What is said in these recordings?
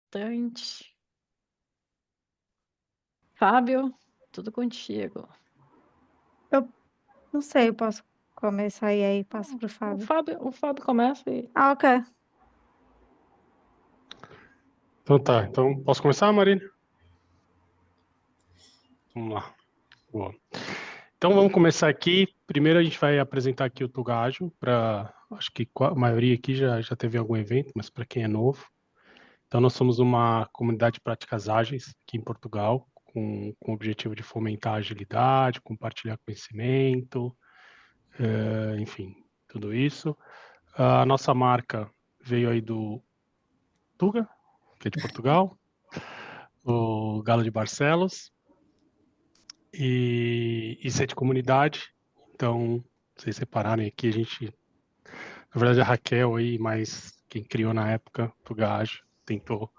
Importante. Fábio, tudo contigo. Eu não sei, eu posso começar e aí passo pro O Fábio. Fábio, o Fábio começa e. Ah, ok. Então tá, então posso começar, Marina? Vamos lá. Boa. Então vamos começar aqui. Primeiro a gente vai apresentar aqui o Tugajo, para acho que a maioria aqui já teve algum evento, mas para quem é novo. Então nós somos uma comunidade de práticas ágeis aqui em Portugal, com o objetivo de fomentar a agilidade, compartilhar conhecimento, enfim, tudo isso. A nossa marca veio aí do Tuga, que é de Portugal, o Galo de Barcelos. E isso é de comunidade, então, vocês separarem aqui, a gente, na verdade a Raquel aí, mas quem criou na época, o Gajo, tentou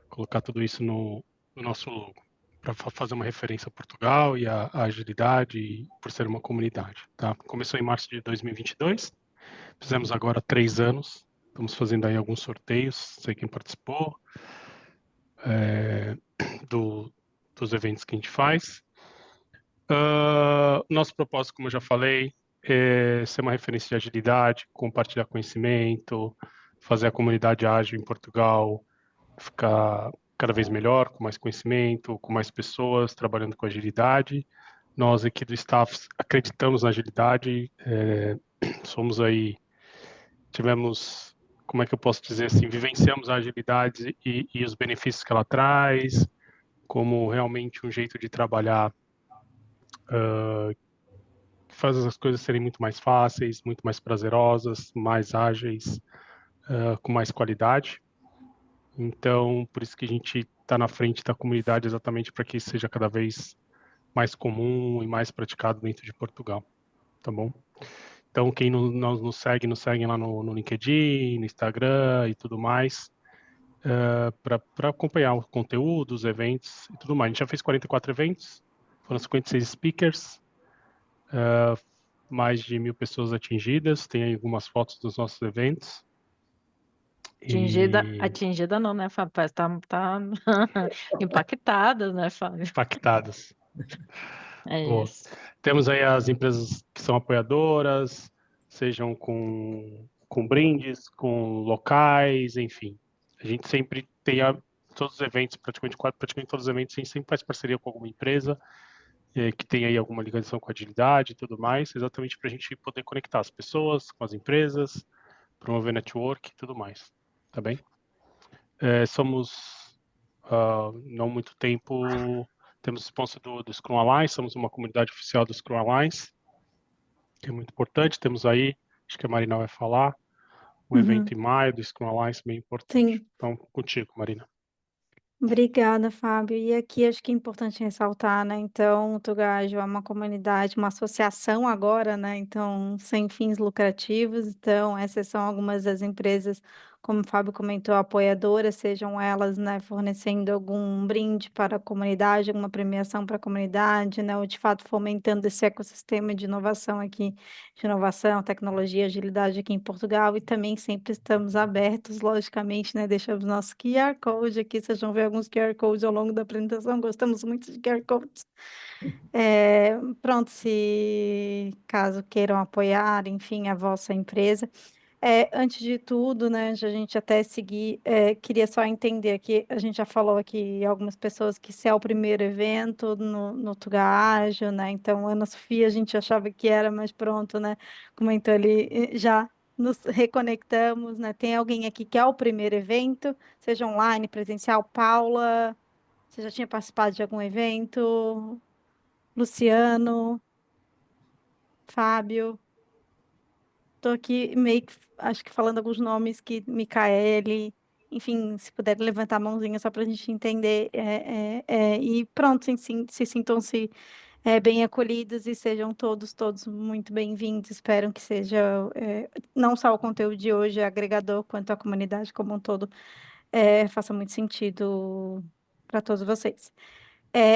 colocar tudo isso no nosso logo, para fazer uma referência a Portugal e a agilidade, e por ser uma comunidade, tá? Começou em março de 2022, fizemos agora 3 anos, estamos fazendo aí alguns sorteios, sei quem participou, do, dos eventos que a gente faz. Nosso propósito, como eu já falei, é ser uma referência de agilidade, compartilhar conhecimento, fazer a comunidade ágil em Portugal ficar cada vez melhor, com mais conhecimento, com mais pessoas trabalhando com agilidade. Nós aqui do staff acreditamos na agilidade, somos aí, tivemos, como é que eu posso dizer assim, vivenciamos a agilidade e os benefícios que ela traz, como realmente um jeito de trabalhar que faz as coisas serem muito mais fáceis, muito mais prazerosas, mais ágeis, com mais qualidade. Então, por isso que a gente está na frente da comunidade exatamente para que isso seja cada vez mais comum e mais praticado dentro de Portugal, tá bom? Então, quem não nos segue, nos segue lá no LinkedIn, no Instagram e tudo mais, para acompanhar o conteúdo, os eventos e tudo mais. A gente já fez 44 eventos, foram 56 speakers, mais de 1.000 pessoas atingidas, tem aí algumas fotos dos nossos eventos. Atingida, E atingida não, né, Fábio? Parece que tá impactada, né, Fábio? impactadas. É Boa. isso. Temos aí as empresas que são apoiadoras, sejam com brindes, com locais, enfim. A gente sempre tem todos os eventos, praticamente todos os eventos, a gente sempre faz parceria com alguma empresa que tem aí alguma ligação com agilidade e tudo mais, exatamente para a gente poder conectar as pessoas com as empresas, promover network e tudo mais, tá bem? Somos, não muito tempo, temos sponsor do Scrum Alliance, somos uma comunidade oficial do Scrum Alliance, que é muito importante. Temos aí, acho que a Marina vai falar, um evento Uhum. em maio do Scrum Alliance bem importante. Sim. Então, contigo, Marina. Obrigada, Fábio. E aqui acho que é importante ressaltar, né? Então, o Tugajo é uma comunidade, uma associação agora, né? Então, sem fins lucrativos. Então, essas são algumas das empresas, como o Fábio comentou, apoiadoras, sejam elas, né, fornecendo algum brinde para a comunidade, alguma premiação para a comunidade, né? Ou de fato fomentando esse ecossistema de inovação aqui, de inovação, tecnologia, agilidade aqui em Portugal. E também sempre estamos abertos, logicamente, né? Deixamos nosso QR Code aqui, vocês vão ver alguns QR Codes ao longo da apresentação, gostamos muito de QR Codes. Pronto, se caso queiram apoiar, enfim, a vossa empresa. Antes de tudo, né, antes de a gente até seguir, queria só entender que a gente já falou aqui algumas pessoas que esse é o primeiro evento no Tuga Ágil, né? Então, Ana Sofia, a gente achava que era, mas pronto, né? Comentou ali, já nos reconectamos, né? Tem alguém aqui que é o primeiro evento, seja online, presencial? Paula, você já tinha participado de algum evento? Luciano, Fábio? Tô aqui meio que, acho que falando alguns nomes que Micaele, enfim, se puder levantar a mãozinha só para a gente entender. E pronto, se sintam-se bem acolhidos e sejam todos muito bem-vindos. Espero que seja não só o conteúdo de hoje é agregador, quanto a comunidade como um todo faça muito sentido para todos vocês.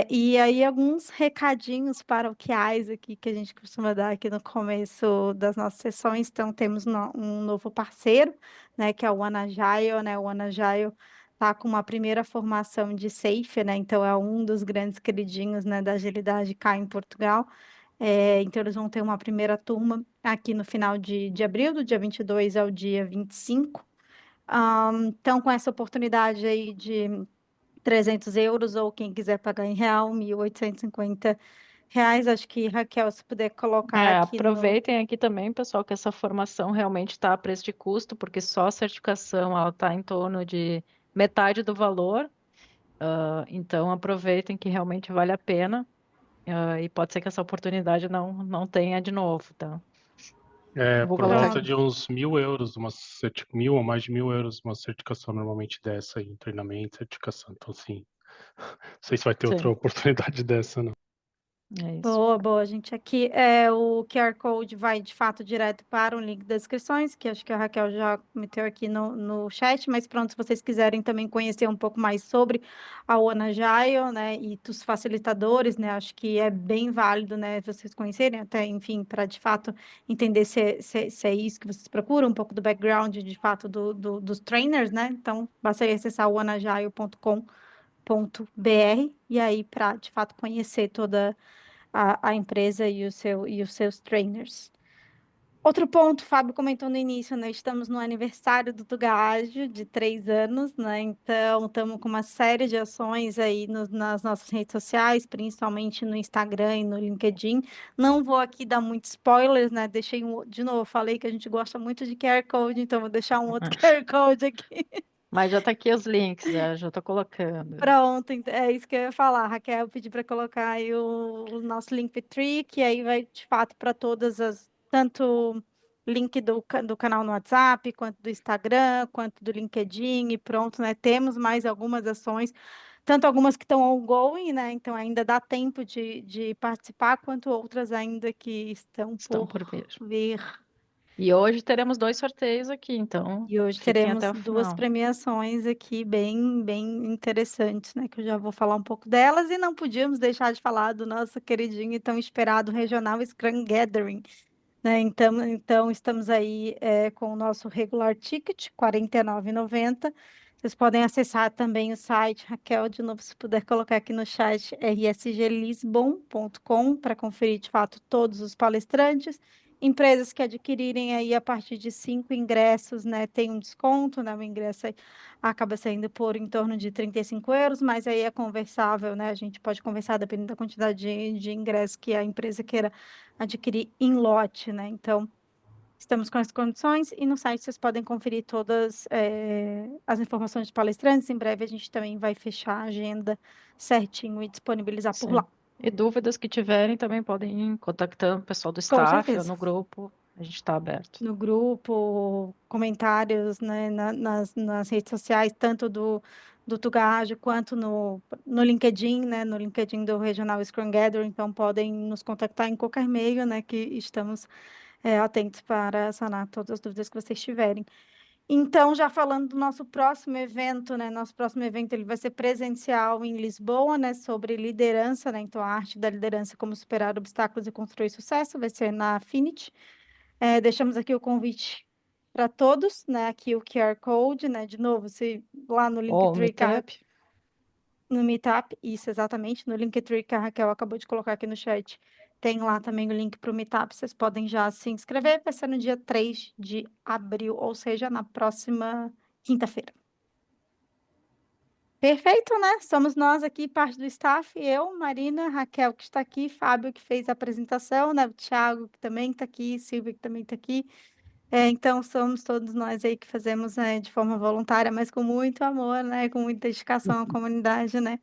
E aí, alguns recadinhos paroquiais aqui que a gente costuma dar aqui no começo das nossas sessões. Então, temos um novo parceiro, né, que é o Anagile, né? O Anagile tá com uma primeira formação de SAFe, né? Então é um dos grandes queridinhos, né, da agilidade cá em Portugal. Então eles vão ter uma primeira turma aqui no final de abril, do dia 22 ao dia 25. Então, com essa oportunidade aí de 300 euros, ou quem quiser pagar em real, 1.850 reais, acho que, Raquel, se puder colocar aqui no... Aproveitem aqui também, pessoal, que essa formação realmente está a preço de custo, porque só a certificação ela está em torno de metade do valor. Então aproveitem que realmente vale a pena. E pode ser que essa oportunidade não tenha de novo, tá? Vou Por colocar volta Pronto. de uns 1.000 euros, 1.000 ou mais de 1.000 euros, uma certificação normalmente dessa aí, treinamento, certificação. Então, assim, não sei se vai ter outra Sim, oportunidade dessa, não. é isso. Boa, boa, gente. Aqui o QR Code vai de fato direto para o link das inscrições, que acho que a Raquel já meteu aqui no chat, mas pronto, se vocês quiserem também conhecer um pouco mais sobre a One Agile, né, e dos facilitadores, né, acho que é bem válido, né, vocês conhecerem, até, enfim, para de fato entender se é isso que vocês procuram, um pouco do background, de fato, dos trainers, né, então basta aí acessar oneagile.com.br e aí para de fato conhecer toda a empresa e os seus trainers. Outro ponto, o Fábio comentou no início, né? Estamos no aniversário do Tugaágio, de 3 anos, né? Então, estamos com uma série de ações aí nas nossas redes sociais, principalmente no Instagram e no LinkedIn. Não vou aqui dar muitos spoilers, né? Deixei de novo, falei que a gente gosta muito de QR Code, então vou deixar um outro QR Code aqui. Mas já tá aqui os links, já tô colocando. Pronto, é isso que eu ia falar, Raquel. Eu pedi para colocar aí o nosso Linktree, que aí vai de fato para todas as, tanto link do canal no WhatsApp, quanto do Instagram, quanto do LinkedIn, e pronto, né? Temos mais algumas ações, tanto algumas que estão ongoing, né? Então ainda dá tempo de participar, quanto outras ainda que estão Estão por por vir. vir. E hoje teremos 2 sorteios aqui, então E hoje fiquem até teremos o 2 final. premiações aqui bem interessantes, né? Que eu já vou falar um pouco delas. E não podíamos deixar de falar do nosso queridinho e tão esperado regional Scrum Gathering, né? Então estamos aí com o nosso regular ticket, R$ 49,90. Vocês podem acessar também o site, Raquel, de novo, se puder colocar aqui no chat, rsglisbon.com, para conferir de fato todos os palestrantes. Empresas que adquirirem aí a partir de 5 ingressos, né, tem um desconto, né, o ingresso aí acaba saindo por em torno de 35 euros, mas aí é conversável, né, a gente pode conversar dependendo da quantidade de ingressos que a empresa queira adquirir em lote, né, então estamos com as condições e no site vocês podem conferir todas as informações de palestrantes, em breve a gente também vai fechar a agenda certinho e disponibilizar por lá. Sim. E dúvidas que tiverem também podem ir contactando o pessoal do Com staff ou certeza. no grupo. A gente está aberto. No grupo, comentários, né, nas redes sociais, tanto do Tugajo quanto no LinkedIn, né, no LinkedIn do Regional Scrum Gathering, então podem nos contactar em qualquer meio, né, que estamos atentos para sanar todas as dúvidas que vocês tiverem. Então, já falando do nosso próximo evento, né, nosso próximo evento ele vai ser presencial em Lisboa, né, sobre liderança, né, então a arte da liderança, como superar obstáculos e construir sucesso, vai ser na Affinity. Deixamos aqui o convite para todos, né? Aqui o QR Code, né? De novo, se lá no Ou Linktree, Meetup. no Meetup, isso exatamente, no Linktree que a Raquel acabou de colocar aqui no chat, tem lá também o link para o Meetup, vocês podem já se inscrever, vai ser no dia 3 de abril, ou seja, na próxima quinta-feira. Perfeito, né? Somos nós aqui, parte do staff, eu, Marina, Raquel, que está aqui, Fábio, que fez a apresentação, né? O Thiago, que também está aqui, Silvia, que também está aqui. Então, somos todos nós aí que fazemos de forma voluntária, mas com muito amor, né? Com muita dedicação à comunidade, né?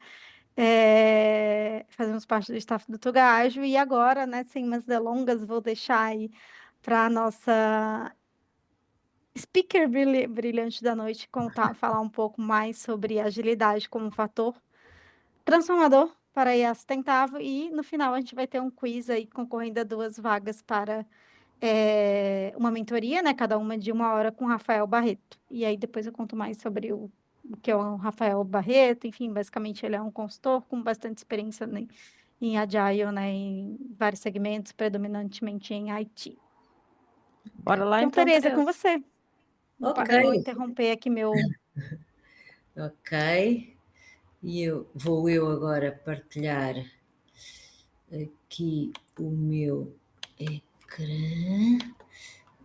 Fazemos parte do staff do Tuga Ágil e agora, né? Sem mais delongas, vou deixar aí para a nossa speaker brilhante da noite falar um pouco mais sobre agilidade como fator transformador para a IA sustentável e no final a gente vai ter um quiz aí concorrendo a 2 vagas para uma mentoria, né? Cada uma de 1 hora com o Rafael Barreto. E aí depois eu conto mais sobre o que é o Rafael Barreto. Enfim, basicamente ele é um consultor com bastante experiência, né, em Agile, né? Em vários segmentos, predominantemente em IT. Bora lá Então, então, Tereza, é com Tereza. você. Ok, Eu vou interromper aqui meu Ok. E vou agora partilhar aqui o meu ecrã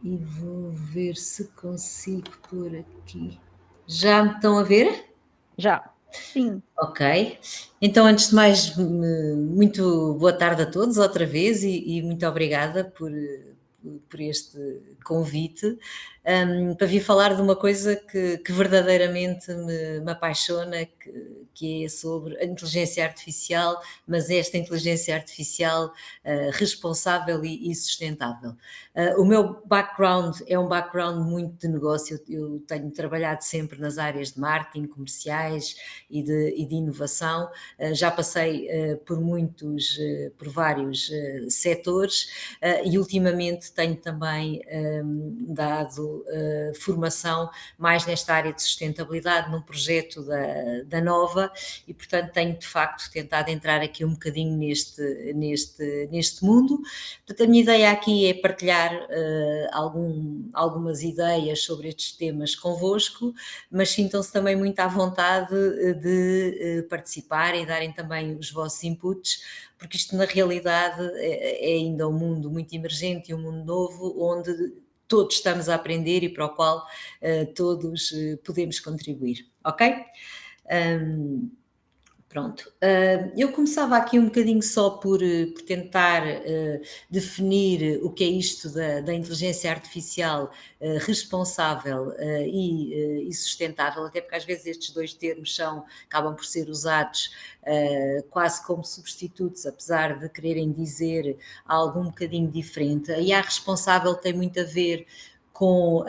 e vou ver se consigo pôr aqui. Já me estão a ver? Já. Sim. Ok. Então, antes de mais, muito boa tarde a todos outra vez e muito obrigada por este convite, para vir falar de uma coisa que verdadeiramente me apaixona, que é sobre a inteligência artificial, mas esta inteligência artificial responsável e sustentável. O meu background é um background muito de negócio. Eu tenho trabalhado sempre nas áreas de marketing, comerciais e de inovação. Já passei por vários setores e ultimamente tenho também dado formação mais nesta área de sustentabilidade num projeto da Nova e, portanto, tenho de facto tentado entrar aqui um bocadinho neste mundo. Portanto, a minha ideia aqui é partilhar algumas ideias sobre estes temas convosco, mas sintam-se também muito à vontade de participar e darem também os vossos inputs, porque isto na realidade é ainda um mundo muito emergente e um mundo novo, onde todos estamos a aprender e para o qual todos podemos contribuir, ok? Pronto, eu começava aqui um bocadinho só por tentar definir o que é isto da inteligência artificial responsável e sustentável, até porque às vezes estes dois termos acabam por ser usados quase como substitutos, apesar de quererem dizer algo um bocadinho diferente. E a responsável tem muito a ver com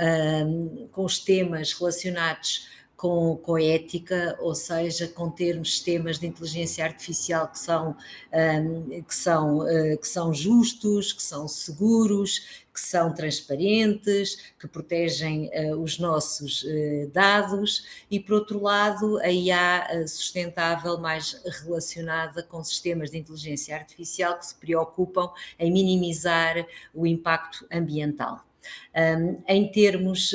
os temas relacionados com a ética, ou seja, com termos sistemas de inteligência artificial que são justos, que são seguros, que são transparentes, que protegem os nossos dados e, por outro lado, a IA sustentável mais relacionada com sistemas de inteligência artificial que se preocupam em minimizar o impacto ambiental. Em termos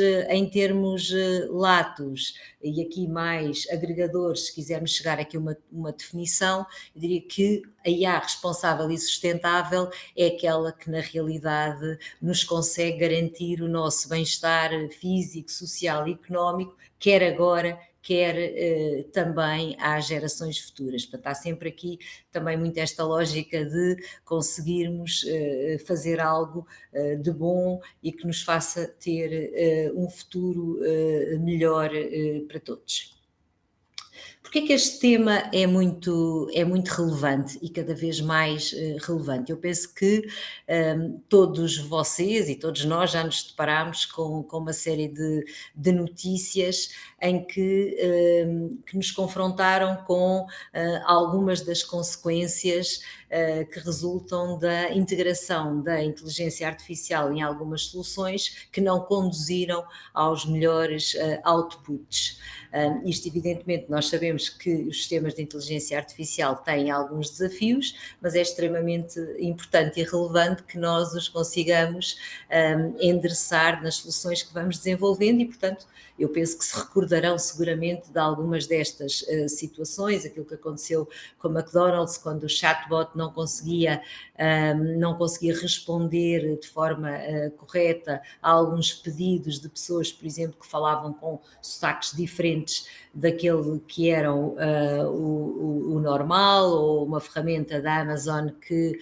latos, e aqui mais agregadores, se quisermos chegar aqui a uma definição, eu diria que a IA responsável e sustentável é aquela que na realidade nos consegue garantir o nosso bem-estar físico, social e económico, quer agora, quer também às gerações futuras. Portanto, há sempre aqui também muito esta lógica de conseguirmos fazer algo de bom e que nos faça ter um futuro melhor para todos. Porque é que este tema é muito relevante e cada vez mais relevante? Eu penso que todos vocês e todos nós já nos deparámos com uma série de notícias em que nos confrontaram com algumas das consequências que resultam da integração da inteligência artificial em algumas soluções que não conduziram aos melhores outputs. Isto, evidentemente, nós sabemos que os sistemas de inteligência artificial têm alguns desafios, mas é extremamente importante e relevante que nós os consigamos endereçar nas soluções que vamos desenvolvendo e, portanto, eu penso que se recordarão seguramente de algumas destas situações, aquilo que aconteceu com a McDonald's, quando o chatbot não conseguia responder de forma correta a alguns pedidos de pessoas, por exemplo, que falavam com sotaques diferentes daquele que era o normal, ou uma ferramenta da Amazon que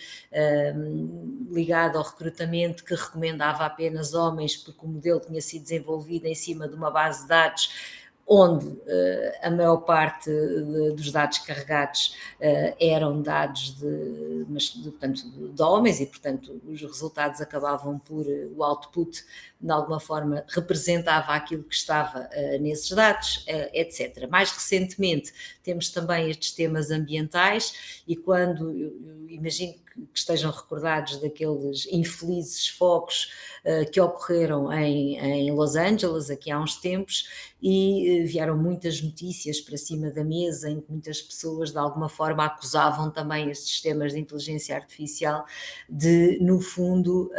ligada ao recrutamento que recomendava apenas homens porque o modelo tinha sido desenvolvido em cima de uma base de dados onde a maior parte dos dados carregados eram dados de homens e, portanto, os resultados acabavam por, o output, de alguma forma, representava aquilo que estava nesses dados, etc. Mais recentemente, temos também estes temas ambientais e quando, eu imagino que estejam recordados daqueles infelizes focos que ocorreram em Los Angeles aqui há uns tempos e vieram muitas notícias para cima da mesa em que muitas pessoas de alguma forma acusavam também estes sistemas de inteligência artificial de, no fundo,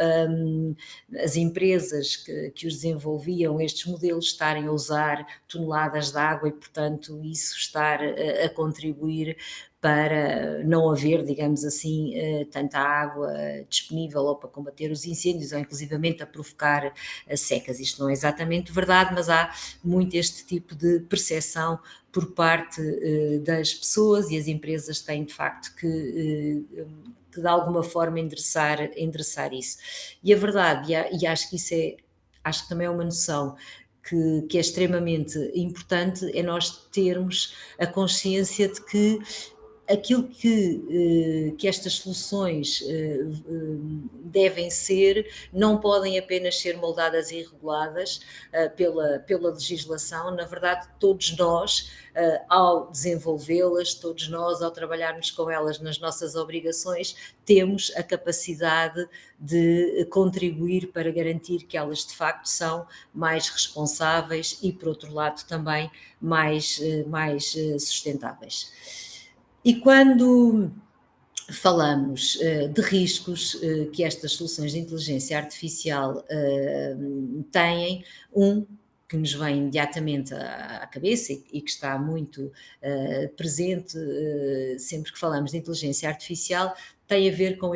as empresas empresas que os desenvolviam, estes modelos, estarem a usar toneladas de água e, portanto, isso estar a contribuir para não haver, digamos assim, tanta água disponível ou para combater os incêndios ou inclusivamente a provocar secas. Isto não é exatamente verdade, mas há muito este tipo de percepção por parte das pessoas, e as empresas têm de facto que de alguma forma endereçar isso. E a verdade, e acho que isso acho que também é uma noção que é extremamente importante, é nós termos a consciência de que aquilo que estas soluções devem ser, não podem apenas ser moldadas e reguladas pela legislação. Na verdade, todos nós, ao desenvolvê-las, todos nós, ao trabalharmos com elas nas nossas obrigações, temos a capacidade de contribuir para garantir que elas de facto são mais responsáveis e, por outro lado, também mais sustentáveis. E quando falamos de riscos que estas soluções de inteligência artificial têm, que nos vem imediatamente à cabeça e que está muito presente sempre que falamos de inteligência artificial, tem a ver com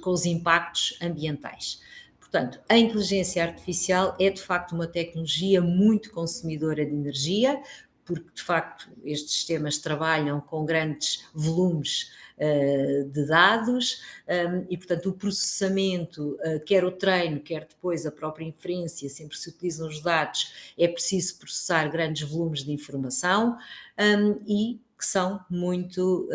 os impactos ambientais. Portanto, a inteligência artificial é de facto uma tecnologia muito consumidora de energia, porque de facto estes sistemas trabalham com grandes volumes de dados e, portanto, o processamento, quer o treino, quer depois a própria inferência, sempre se utilizam os dados, é preciso processar grandes volumes de informação e que são muito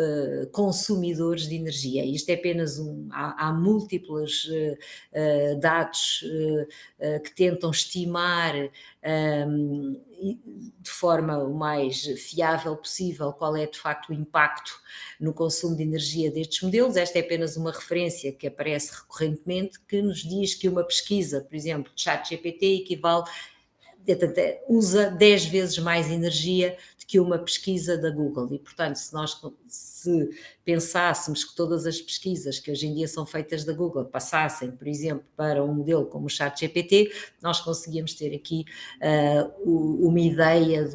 consumidores de energia. Isto é apenas há múltiplos dados que tentam estimar de forma o mais fiável possível qual é de facto o impacto no consumo de energia destes modelos. Esta é apenas uma referência que aparece recorrentemente, que nos diz que uma pesquisa, por exemplo, de ChatGPT equivale, usa 10 vezes mais energia do que uma pesquisa da Google, e portanto se pensássemos que todas as pesquisas que hoje em dia são feitas da Google passassem, por exemplo, para um modelo como o ChatGPT, nós conseguíamos ter aqui uma ideia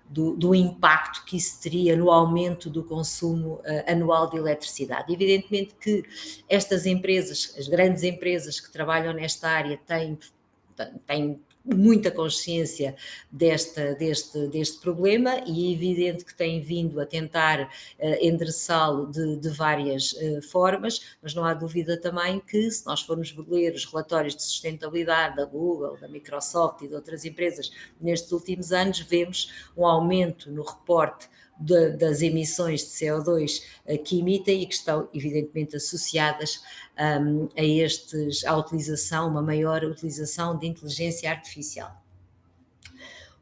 do impacto que isso teria no aumento do consumo anual de eletricidade. Evidentemente que estas empresas, as grandes empresas que trabalham nesta área têm muita consciência deste problema, e é evidente que têm vindo a tentar endereçá-lo de várias formas, mas não há dúvida também que, se nós formos ler os relatórios de sustentabilidade da Google, da Microsoft e de outras empresas nestes últimos anos, vemos um aumento no reporte das emissões de CO2 que emitem e que estão evidentemente associadas à uma maior utilização de inteligência artificial.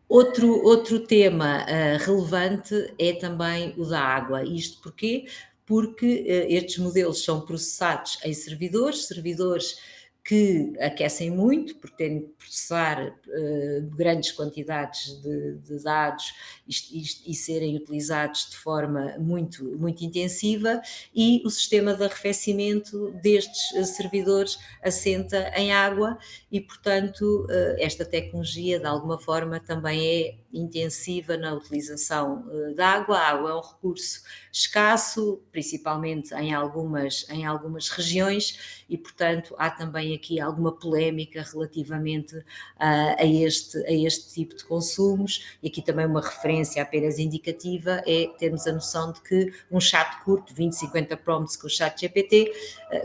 Outro tema relevante é também o da água. Isto porquê? Porque estes modelos são processados em servidores que aquecem muito, porque têm de processar grandes quantidades de dados e serem utilizados de forma muito, muito intensiva, e o sistema de arrefecimento destes servidores assenta em água e, portanto, esta tecnologia de alguma forma também é intensiva na utilização da água. A água é um recurso escasso, principalmente em algumas regiões, e, portanto, há também aqui alguma polémica relativamente a este tipo de consumos. E aqui também uma referência apenas indicativa é termos a noção de que um chat curto, 20, 50 prompts com o ChatGPT,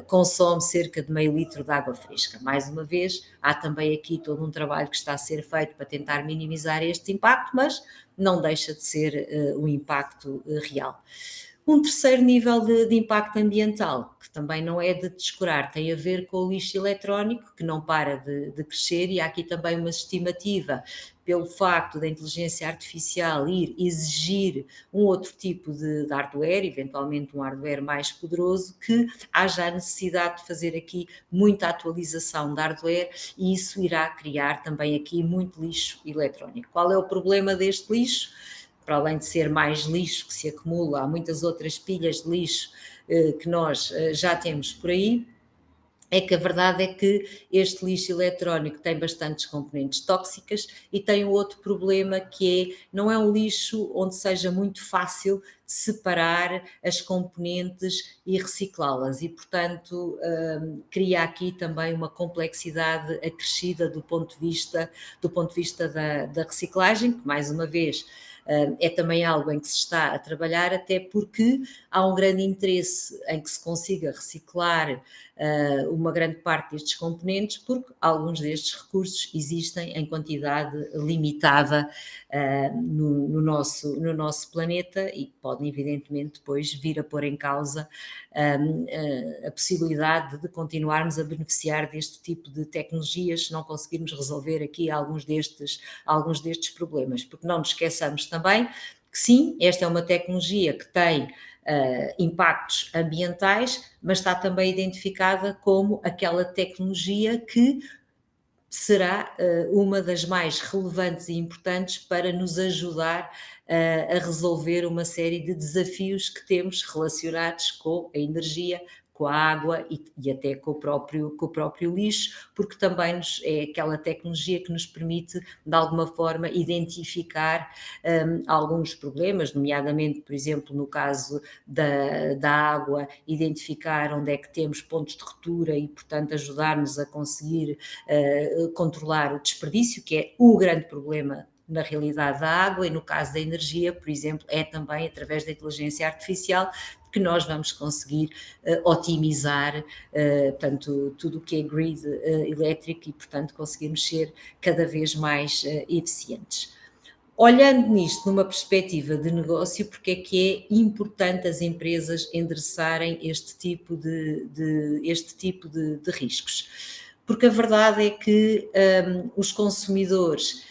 consome cerca de meio litro de água fresca. Mais uma vez, há também aqui todo um trabalho que está a ser feito para tentar minimizar este impacto, mas não deixa de ser um impacto real. Um terceiro nível de impacto ambiental, que também não é de descurar, tem a ver com o lixo eletrónico, que não para de crescer, e há aqui também uma estimativa, pelo facto da inteligência artificial ir exigir um outro tipo de hardware, eventualmente um hardware mais poderoso, que haja a necessidade de fazer aqui muita atualização de hardware, e isso irá criar também aqui muito lixo eletrónico. Qual é o problema deste lixo? Para além de ser mais lixo que se acumula, há muitas outras pilhas de lixo que nós já temos por aí, é que a verdade é que este lixo eletrónico tem bastantes componentes tóxicas e tem um outro problema que é, não é um lixo onde seja muito fácil separar as componentes e reciclá-las e, portanto, cria aqui também uma complexidade acrescida do ponto de vista da reciclagem, que mais uma vez é também algo em que se está a trabalhar, até porque há um grande interesse em que se consiga reciclar uma grande parte destes componentes, porque alguns destes recursos existem em quantidade limitada no nosso planeta e podem, evidentemente, depois vir a pôr em causa a possibilidade de continuarmos a beneficiar deste tipo de tecnologias se não conseguirmos resolver aqui alguns destes problemas, porque não nos esqueçamos também que sim, esta é uma tecnologia que tem impactos ambientais, mas está também identificada como aquela tecnologia que será uma das mais relevantes e importantes para nos ajudar a resolver uma série de desafios que temos relacionados com a energia, com a água e até com o próprio lixo, porque também é aquela tecnologia que nos permite, de alguma forma, identificar alguns problemas, nomeadamente, por exemplo, no caso da água, identificar onde é que temos pontos de ruptura e, portanto, ajudar-nos a conseguir controlar o desperdício, que é o grande problema na realidade da água, e no caso da energia, por exemplo, é também através da inteligência artificial que nós vamos conseguir otimizar portanto, tudo o que é grid elétrico e, portanto, conseguirmos ser cada vez mais eficientes. Olhando nisto numa perspectiva de negócio, porque é que é importante as empresas endereçarem este tipo de riscos? Porque a verdade é que os consumidores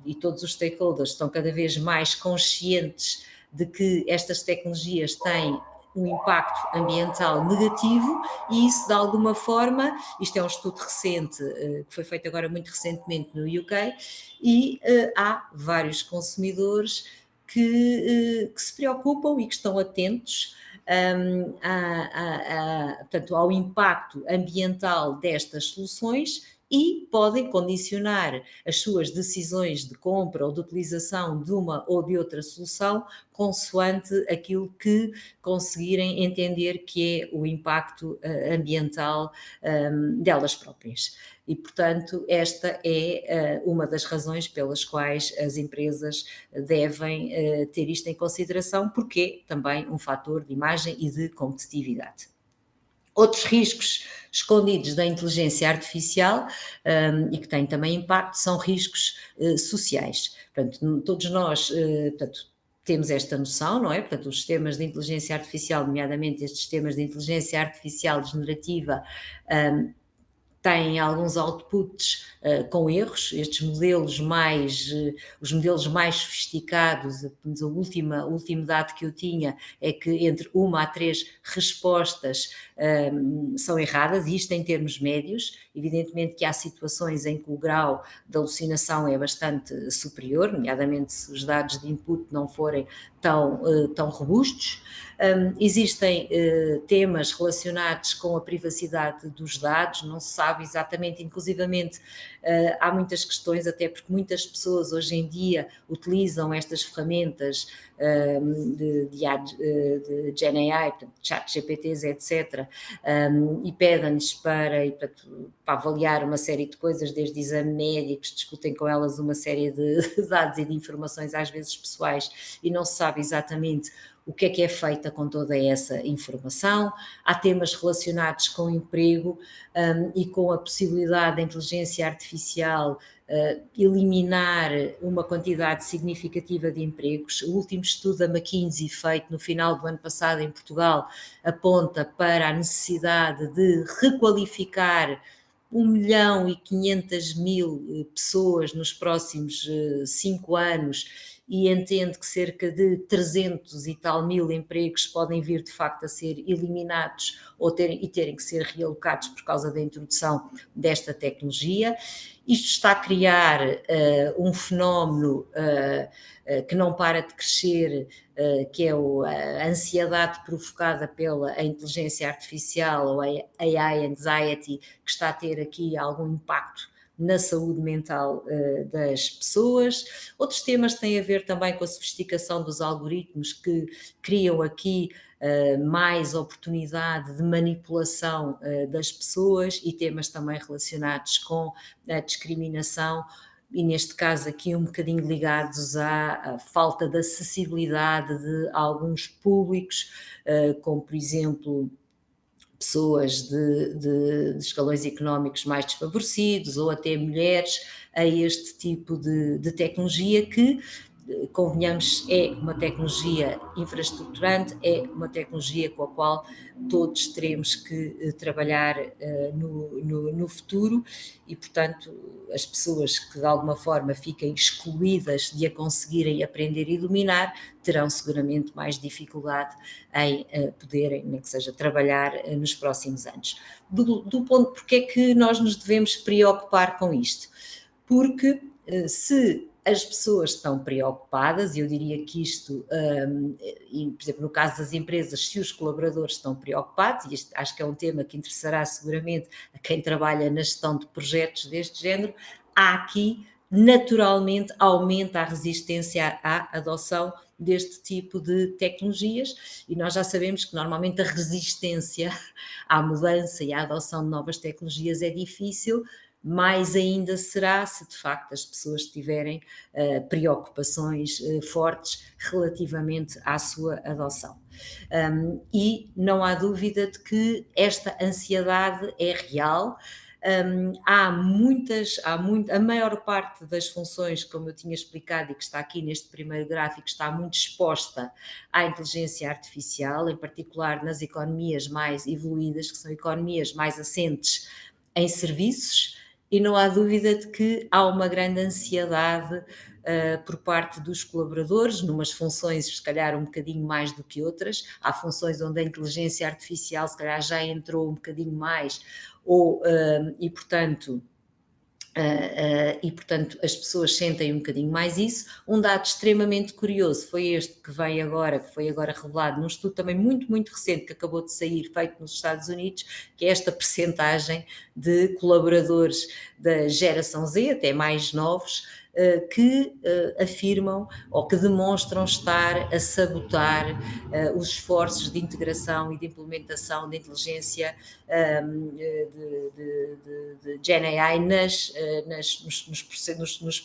e todos os stakeholders estão cada vez mais conscientes de que estas tecnologias têm um impacto ambiental negativo e isso, de alguma forma, isto é um estudo recente, que foi feito agora muito recentemente no UK, e há vários consumidores que se preocupam e que estão atentos portanto, ao impacto ambiental destas soluções e podem condicionar as suas decisões de compra ou de utilização de uma ou de outra solução consoante aquilo que conseguirem entender que é o impacto ambiental delas próprias. E, portanto, esta é uma das razões pelas quais as empresas devem ter isto em consideração, porque é também um fator de imagem e de competitividade. Outros riscos escondidos da inteligência artificial e que têm também impacto são riscos sociais. Portanto, todos nós temos esta noção, não é? Portanto, os sistemas de inteligência artificial, nomeadamente estes sistemas de inteligência artificial generativa, têm alguns outputs com erros, estes modelos os modelos mais sofisticados, o último dado que eu tinha é que entre 1 a 3 respostas são erradas, e isto em termos médios. Evidentemente que há situações em que o grau de alucinação é bastante superior, nomeadamente se os dados de input não forem tão robustos. Existem temas relacionados com a privacidade dos dados, não se sabe exatamente, inclusivamente há muitas questões, até porque muitas pessoas hoje em dia utilizam estas ferramentas de GenAI, ChatGPTs, etc., e pedem-lhes para avaliar uma série de coisas, desde exame médicos, discutem com elas uma série de dados e de informações, às vezes pessoais, e não se sabe exatamente o que é feita com toda essa informação. Há temas relacionados com o emprego e com a possibilidade da inteligência artificial eliminar uma quantidade significativa de empregos. O último estudo da McKinsey, feito no final do ano passado em Portugal, aponta para a necessidade de requalificar 1.500.000 pessoas nos próximos 5 anos, e entende que cerca de 300 e tal mil empregos podem vir de facto a ser eliminados e terem que ser realocados por causa da introdução desta tecnologia. Isto está a criar um fenómeno que não para de crescer, que é a ansiedade provocada pela inteligência artificial, ou a AI anxiety, que está a ter aqui algum impacto na saúde mental das pessoas. Outros temas têm a ver também com a sofisticação dos algoritmos, que criam aqui mais oportunidade de manipulação das pessoas, e temas também relacionados com a discriminação, e neste caso aqui um bocadinho ligados à falta de acessibilidade de alguns públicos, como por exemplo pessoas de escalões económicos mais desfavorecidos, ou até mulheres, a este tipo de tecnologia que, convenhamos, é uma tecnologia infraestruturante, é uma tecnologia com a qual todos teremos que trabalhar no futuro, e portanto as pessoas que de alguma forma fiquem excluídas de a conseguirem aprender e dominar terão seguramente mais dificuldade em poderem, nem que seja, trabalhar nos próximos anos. Do ponto, porque é que nós nos devemos preocupar com isto? Porque se as pessoas estão preocupadas, e eu diria que isto, por exemplo, no caso das empresas, se os colaboradores estão preocupados, e isto acho que é um tema que interessará seguramente a quem trabalha na gestão de projetos deste género, há aqui, naturalmente, aumenta a resistência à adoção deste tipo de tecnologias, e nós já sabemos que normalmente a resistência à mudança e à adoção de novas tecnologias é difícil. Mais ainda será se de facto as pessoas tiverem preocupações fortes relativamente à sua adoção. E não há dúvida de que esta ansiedade é real. A maior parte das funções, como eu tinha explicado e que está aqui neste primeiro gráfico, está muito exposta à inteligência artificial, em particular nas economias mais evoluídas, que são economias mais assentes em serviços, e não há dúvida de que há uma grande ansiedade por parte dos colaboradores, numas funções se calhar um bocadinho mais do que outras. Há funções onde a inteligência artificial se calhar já entrou um bocadinho mais, e portanto as pessoas sentem um bocadinho mais isso. Um dado extremamente curioso foi este que foi agora revelado num estudo também muito, muito recente, que acabou de sair, feito nos Estados Unidos, que é esta percentagem de colaboradores da geração Z, até mais novos, que afirmam ou que demonstram estar a sabotar os esforços de integração e de implementação de inteligência de Gen AI nos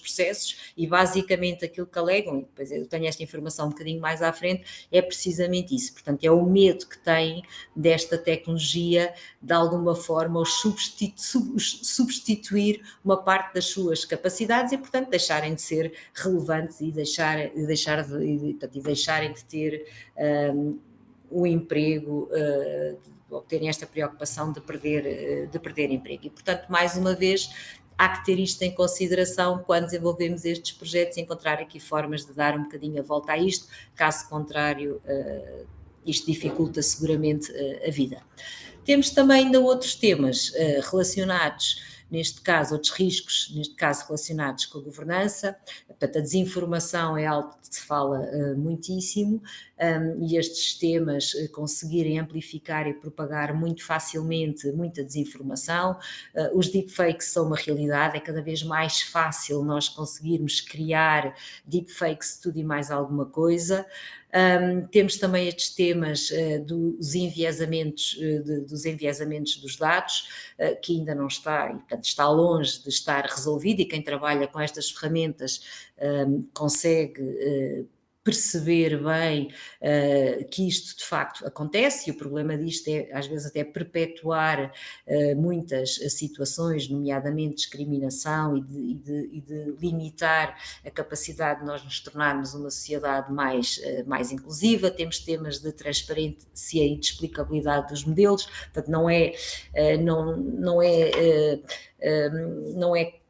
processos, e basicamente aquilo que alegam, e depois eu tenho esta informação um bocadinho mais à frente, é precisamente isso. Portanto, é o medo que têm desta tecnologia de alguma forma substituir uma parte das suas capacidades, e portanto deixarem de ser relevantes e deixarem de ter o emprego, ou terem esta preocupação de perder emprego. E portanto, mais uma vez, há que ter isto em consideração quando desenvolvemos estes projetos, encontrar aqui formas de dar um bocadinho a volta a isto, caso contrário isto dificulta seguramente a vida. Temos também ainda outros temas relacionados, neste caso, outros riscos, neste caso relacionados com a governança. Portanto, a desinformação é algo que se fala muitíssimo, e estes temas conseguirem amplificar e propagar muito facilmente muita desinformação. Os deepfakes são uma realidade, é cada vez mais fácil nós conseguirmos criar deepfakes, tudo e mais alguma coisa. Temos também estes temas dos enviesamentos dos dados, que ainda não está, e portanto está longe de estar resolvido, e quem trabalha com estas ferramentas consegue perceber bem que isto de facto acontece, e o problema disto é às vezes até perpetuar muitas situações, nomeadamente discriminação, e de limitar a capacidade de nós nos tornarmos uma sociedade mais inclusiva. Temos temas de transparência e de explicabilidade dos modelos, portanto não é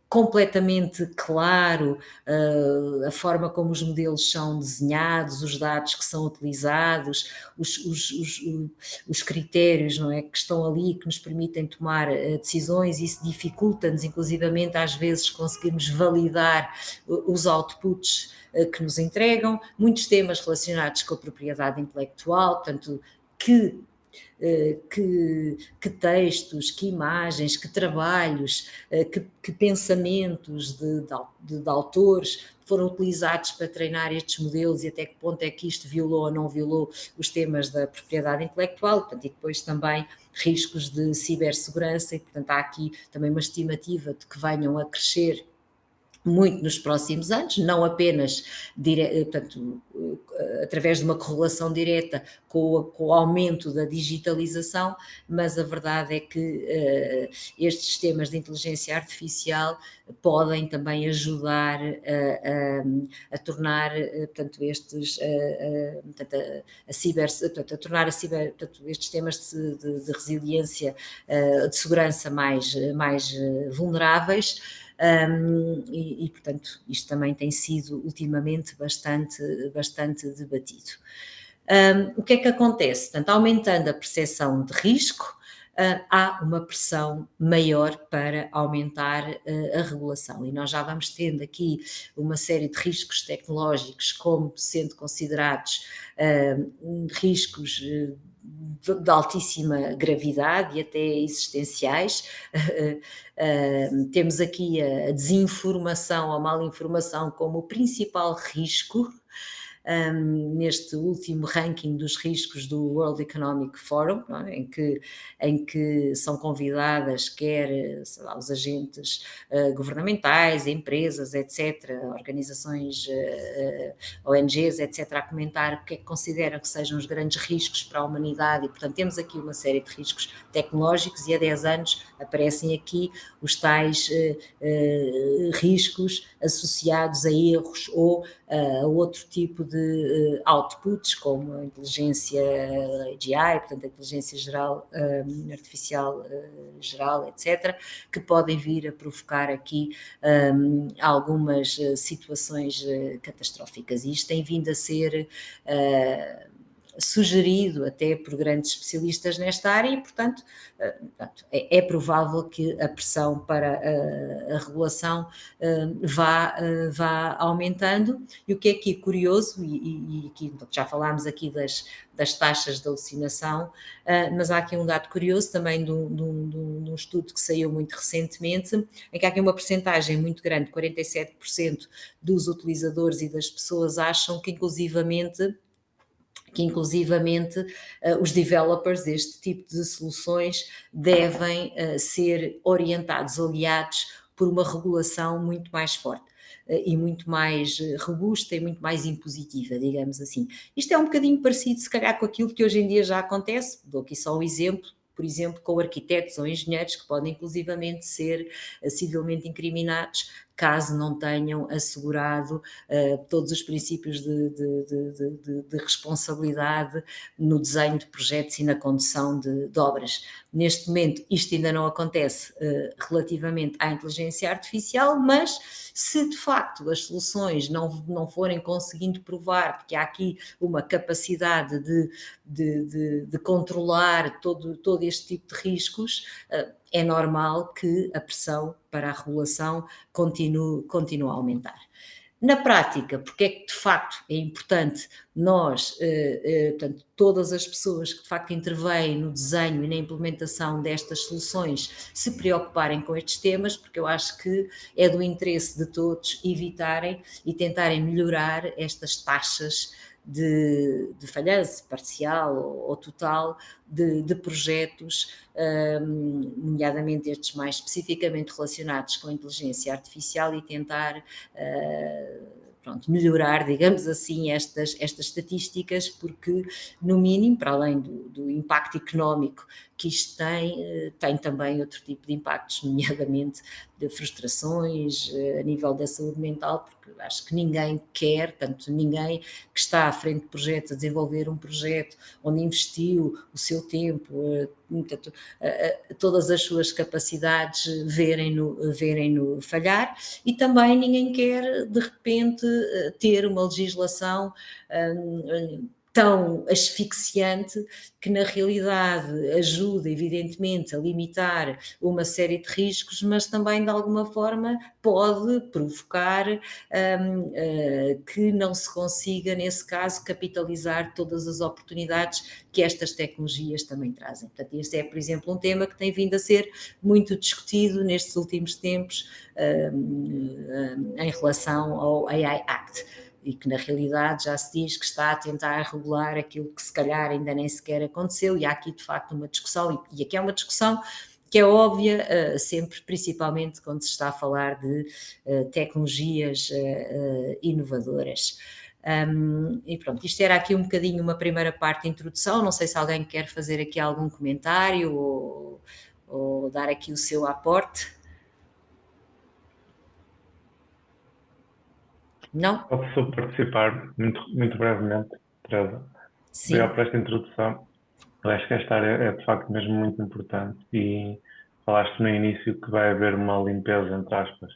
completamente claro a forma como os modelos são desenhados, os dados que são utilizados, os critérios, não é, que estão ali, que nos permitem tomar decisões. Isso dificulta-nos, inclusivamente, às vezes, conseguirmos validar os outputs que nos entregam, muitos temas relacionados com a propriedade intelectual, portanto, que textos, que imagens, que trabalhos, que pensamentos de autores foram utilizados para treinar estes modelos, e até que ponto é que isto violou ou não violou os temas da propriedade intelectual, portanto, e depois também riscos de cibersegurança, e portanto há aqui também uma estimativa de que venham a crescer muito nos próximos anos, não apenas portanto, através de uma correlação direta com o aumento da digitalização, mas a verdade é que estes sistemas de inteligência artificial podem também ajudar a tornar, portanto, estes sistemas de resiliência, de segurança mais vulneráveis. Portanto, isto também tem sido ultimamente bastante debatido. O que é que acontece? Portanto, aumentando a percepção de risco, há uma pressão maior para aumentar a regulação, e nós já vamos tendo aqui uma série de riscos tecnológicos como sendo considerados riscos de altíssima gravidade e até existenciais. Temos aqui a desinformação, a malinformação como o principal risco. Neste último ranking dos riscos do World Economic Forum, não é? em que são convidadas quer, sei lá, os agentes governamentais, empresas, etc., organizações, ONGs, etc., a comentar o que é que consideram que sejam os grandes riscos para a humanidade, e portanto temos aqui uma série de riscos tecnológicos, e há 10 anos aparecem aqui os tais riscos associados a erros ou a outro tipo de outputs, como a inteligência AGI, portanto a inteligência geral, artificial geral, etc., que podem vir a provocar aqui algumas situações catastróficas. E isto tem vindo a ser sugerido até por grandes especialistas nesta área, e portanto é provável que a pressão para a regulação vá aumentando. E o que é aqui curioso, e aqui já falámos aqui das taxas de alucinação, mas há aqui um dado curioso também de um estudo que saiu muito recentemente, em que há aqui uma percentagem muito grande, 47% dos utilizadores e das pessoas acham que inclusivamente os developers deste tipo de soluções devem ser orientados ou guiados por uma regulação muito mais forte e muito mais robusta e muito mais impositiva, digamos assim. Isto é um bocadinho parecido, se calhar, com aquilo que hoje em dia já acontece. Dou aqui só um exemplo, por exemplo, com arquitetos ou engenheiros que podem inclusivamente ser civilmente incriminados caso não tenham assegurado todos os princípios de responsabilidade no desenho de projetos e na condução de obras. Neste momento, isto ainda não acontece relativamente à inteligência artificial, mas se de facto as soluções não forem conseguindo provar, porque há aqui uma capacidade de controlar todo este tipo de riscos, é normal que a pressão para a regulação continue a aumentar. Na prática, porque é que de facto é importante nós, portanto, todas as pessoas que de facto intervêm no desenho e na implementação destas soluções se preocuparem com estes temas, porque eu acho que é do interesse de todos evitarem e tentarem melhorar estas taxas de falhança parcial ou total de projetos, nomeadamente estes mais especificamente relacionados com a inteligência artificial, e tentar melhorar, digamos assim, estas estatísticas, porque, no mínimo, para além do impacto económico que isto tem também outro tipo de impactos, nomeadamente de frustrações a nível da saúde mental, porque acho que ninguém quer, tanto ninguém que está à frente de projetos, a desenvolver um projeto onde investiu o seu tempo, todas as suas capacidades, verem-no falhar, e também ninguém quer, de repente, ter uma legislação tão asfixiante que na realidade ajuda evidentemente a limitar uma série de riscos, mas também de alguma forma pode provocar que não se consiga nesse caso capitalizar todas as oportunidades que estas tecnologias também trazem. Portanto, este é, por exemplo, um tema que tem vindo a ser muito discutido nestes últimos tempos em relação ao AI Act, e que na realidade já se diz que está a tentar regular aquilo que se calhar ainda nem sequer aconteceu, e há aqui de facto uma discussão, e aqui é uma discussão que é óbvia, sempre, principalmente quando se está a falar de tecnologias inovadoras. E pronto, isto era aqui um bocadinho uma primeira parte de introdução, não sei se alguém quer fazer aqui algum comentário ou dar aqui o seu aporte. Não? Posso só participar muito brevemente, Teresa? Sim. Obrigado por esta introdução. Eu acho que esta área é de facto mesmo muito importante e falaste no início que vai haver uma limpeza, entre aspas,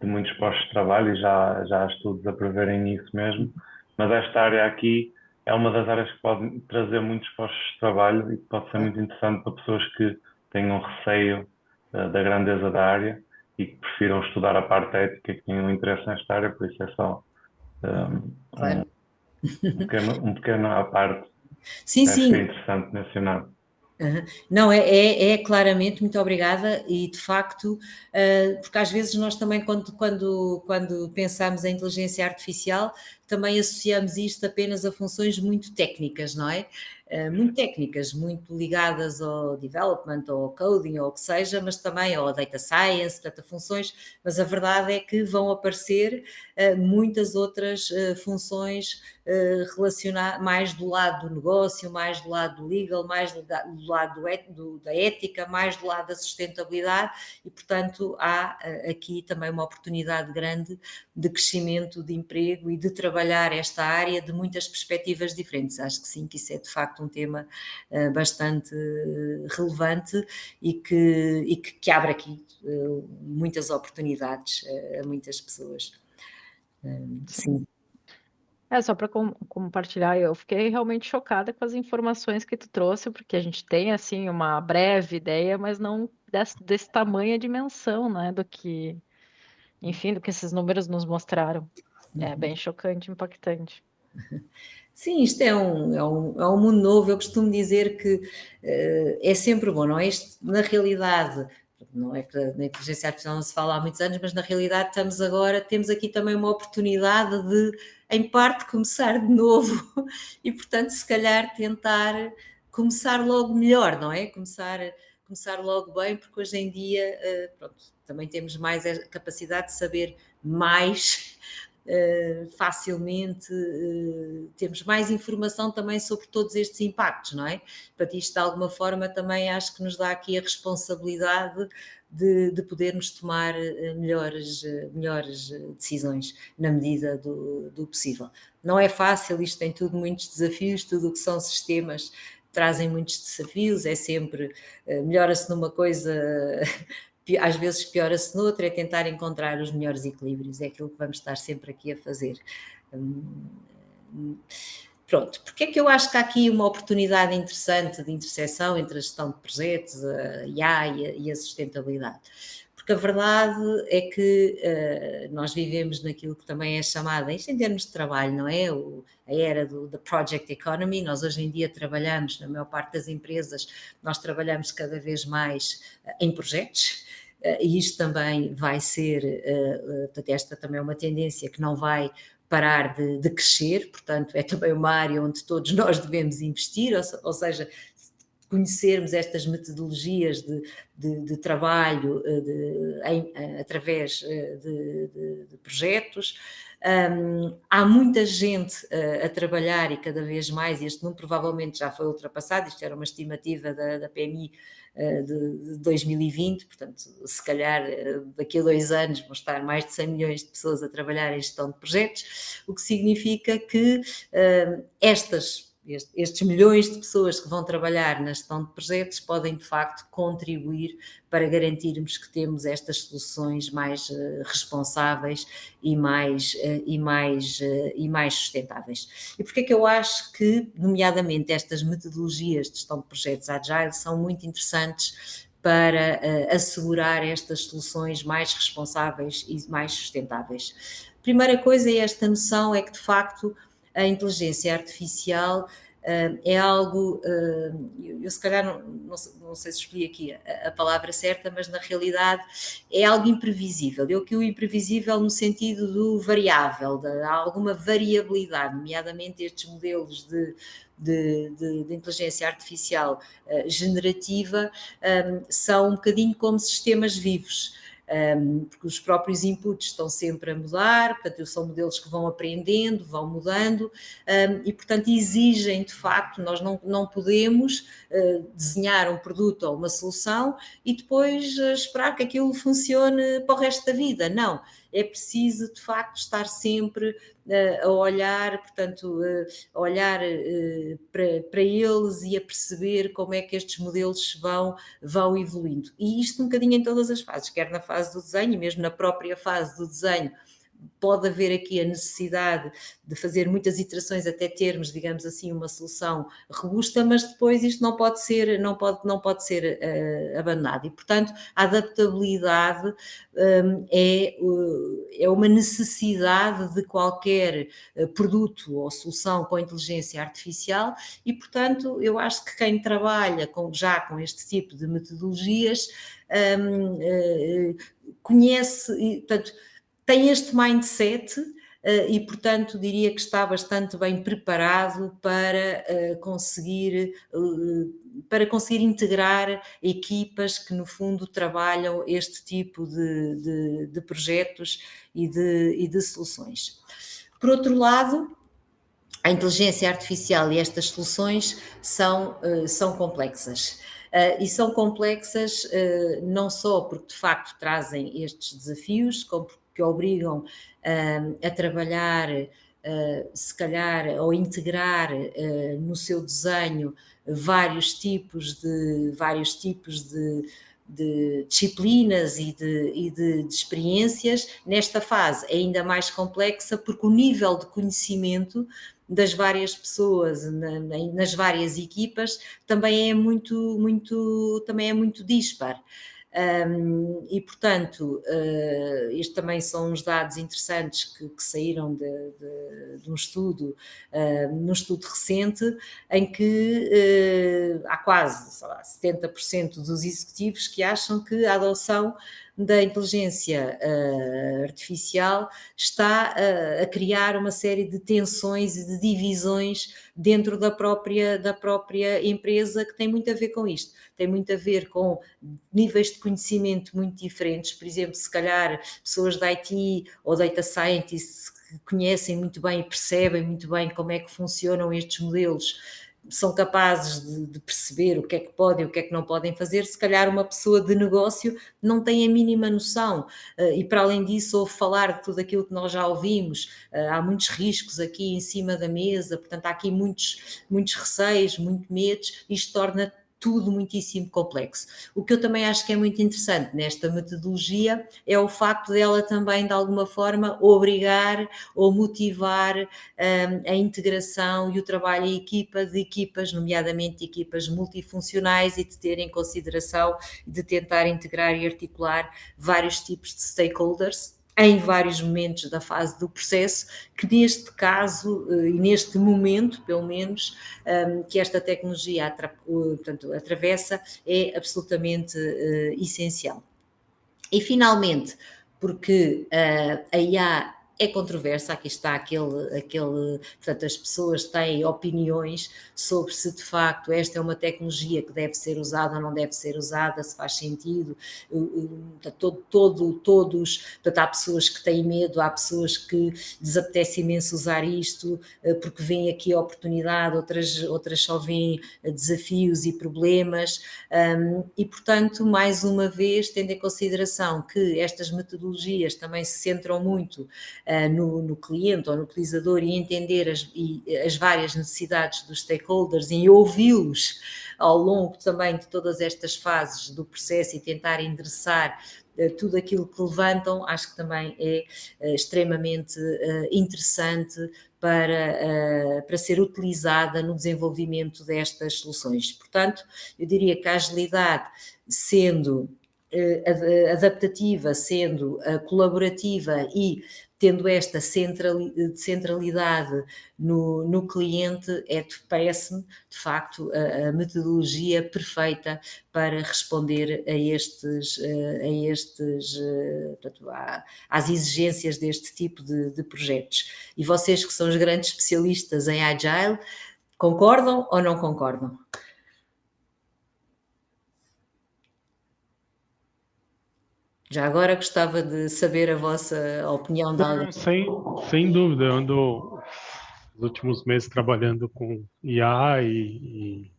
de muitos postos de trabalho e já há estudos a preverem isso mesmo, mas esta área aqui é uma das áreas que pode trazer muitos postos de trabalho e que pode ser muito interessante para pessoas que tenham receio da grandeza da área e que prefiram estudar a parte ética e que tenham interesse nesta área, por isso é só Claro. um pequeno à parte. Sim, Acho sim. que é interessante mencionar. Não, é claramente, muito obrigada, e de facto, porque às vezes nós também quando pensamos em inteligência artificial, também associamos isto apenas a funções muito técnicas, não é? Muito técnicas, muito ligadas ao development, ou ao coding, ou o que seja, mas também ao data science, portanto, a funções, mas a verdade é que vão aparecer muitas outras funções relacionadas, mais do lado do negócio, mais do lado do legal, mais do lado da ética, mais do lado da sustentabilidade, e portanto há aqui também uma oportunidade grande de crescimento, de emprego e de trabalhar esta área de muitas perspectivas diferentes. Acho que sim, que isso é de facto um tema bastante relevante e que abre aqui muitas oportunidades a muitas pessoas. Sim. Só para compartilhar, eu fiquei realmente chocada com as informações que tu trouxe, porque a gente tem, assim, uma breve ideia, mas não desse tamanho a dimensão, né, do que, enfim, do que esses números nos mostraram. É bem chocante, impactante. Sim, isto é um mundo novo. Eu costumo dizer que é sempre bom, não é? Isto, na realidade, não é que na inteligência artificial não se fala há muitos anos, mas na realidade temos aqui também uma oportunidade de, em parte, começar de novo e, portanto, se calhar tentar começar logo melhor, não é? Começar logo bem, porque hoje em dia, pronto, também temos mais a capacidade de saber mais facilmente, temos mais informação também sobre todos estes impactos, não é? Portanto, isto de alguma forma também acho que nos dá aqui a responsabilidade de podermos tomar melhores decisões na medida do possível. Não é fácil, isto tem tudo muitos desafios, tudo o que são sistemas trazem muitos desafios, é sempre, melhora-se numa coisa, às vezes piora-se noutra, é tentar encontrar os melhores equilíbrios, é aquilo que vamos estar sempre aqui a fazer. Pronto, porque é que eu acho que há aqui uma oportunidade interessante de interseção entre a gestão de projetos, a IA e a sustentabilidade? Porque a verdade é que nós vivemos naquilo que também é chamada, isto em termos de trabalho, não é? A era da project economy. Nós hoje em dia trabalhamos, na maior parte das empresas, nós trabalhamos cada vez mais em projetos, e isto também vai ser, esta também é uma tendência que não vai parar de crescer, portanto é também uma área onde todos nós devemos investir, ou seja, conhecermos estas metodologias de trabalho através de projetos. Há muita gente a trabalhar e cada vez mais, este número provavelmente já foi ultrapassado, isto era uma estimativa da PMI de 2020, portanto, se calhar daqui a 2 anos vão estar mais de 100 milhões de pessoas a trabalhar em gestão de projetos, o que significa que estes milhões de pessoas que vão trabalhar na gestão de projetos podem, de facto, contribuir para garantirmos que temos estas soluções mais responsáveis e mais sustentáveis. E porquê é que eu acho que, nomeadamente, estas metodologias de gestão de projetos Agile são muito interessantes para assegurar estas soluções mais responsáveis e mais sustentáveis? Primeira coisa é esta noção, é que, de facto, a inteligência artificial é algo, eu se calhar não sei se escolhi aqui a palavra certa, mas na realidade é algo imprevisível. Eu que o imprevisível no sentido do variável, há alguma variabilidade, nomeadamente estes modelos de inteligência artificial generativa são um bocadinho como sistemas vivos. Porque os próprios inputs estão sempre a mudar, portanto são modelos que vão aprendendo, vão mudando e portanto exigem de facto, nós não podemos desenhar um produto ou uma solução e depois esperar que aquilo funcione para o resto da vida, não, é preciso de facto estar sempre a olhar, portanto, a olhar para eles e a perceber como é que estes modelos vão evoluindo. E isto um bocadinho em todas as fases, quer na fase do desenho, mesmo na própria fase do desenho, pode haver aqui a necessidade de fazer muitas iterações até termos, digamos assim, uma solução robusta, mas depois isto não pode ser abandonado. E, portanto, a adaptabilidade é uma necessidade de qualquer produto ou solução com inteligência artificial e, portanto, eu acho que quem trabalha já com este tipo de metodologias conhece, e, portanto, tem este mindset e, portanto, diria que está bastante bem preparado para conseguir integrar equipas que, no fundo, trabalham este tipo de projetos e de soluções. Por outro lado, a inteligência artificial e estas soluções são complexas. E são complexas não só porque, de facto, trazem estes desafios, como que obrigam a trabalhar, se calhar, ou integrar no seu desenho vários tipos de disciplinas e de experiências. Nesta fase é ainda mais complexa porque o nível de conhecimento das várias pessoas nas várias equipas também é muito dispar. E, portanto, isto também são uns dados interessantes que saíram de um estudo, num estudo recente, em que há quase 70% dos executivos que acham que a adoção da inteligência artificial está a criar uma série de tensões e de divisões dentro da própria empresa, que tem muito a ver com isto. Tem muito a ver com níveis de conhecimento muito diferentes, por exemplo, se calhar pessoas da IT ou Data Scientists que conhecem muito bem e percebem muito bem como é que funcionam estes modelos, são capazes de perceber o que é que podem e o que é que não podem fazer. Se calhar uma pessoa de negócio não tem a mínima noção e, para além disso, ouve falar de tudo aquilo que nós já ouvimos, há muitos riscos aqui em cima da mesa, portanto há aqui muitos receios, muitos medos, isto torna tudo muitíssimo complexo. O que eu também acho que é muito interessante nesta metodologia é o facto dela também, de alguma forma, obrigar ou motivar a integração e o trabalho em equipas, nomeadamente equipas multifuncionais, e de ter em consideração, de tentar integrar e articular vários tipos de stakeholders em vários momentos da fase do processo, que neste caso e neste momento, pelo menos, que esta tecnologia atravessa, é absolutamente essencial. E finalmente, porque a IA é controversa, aqui está portanto, as pessoas têm opiniões sobre se de facto esta é uma tecnologia que deve ser usada ou não deve ser usada, se faz sentido, portanto, há pessoas que têm medo, há pessoas que lhes apetece imenso usar isto, porque veem aqui a oportunidade, outras só veem desafios e problemas, e portanto, mais uma vez, tendo em consideração que estas metodologias também se centram muito no cliente ou no utilizador e entender as várias necessidades dos stakeholders e ouvi-los ao longo também de todas estas fases do processo e tentar endereçar tudo aquilo que levantam, acho que também é extremamente interessante para ser utilizada no desenvolvimento destas soluções. Portanto, eu diria que a agilidade, sendo adaptativa, sendo colaborativa e tendo esta centralidade no cliente, parece-me, de facto, a metodologia perfeita para responder portanto, às exigências deste tipo de projetos. E vocês que são os grandes especialistas em Agile, concordam ou não concordam? Já agora gostava de saber a vossa opinião. Sem dúvida, eu ando nos últimos meses trabalhando com IA e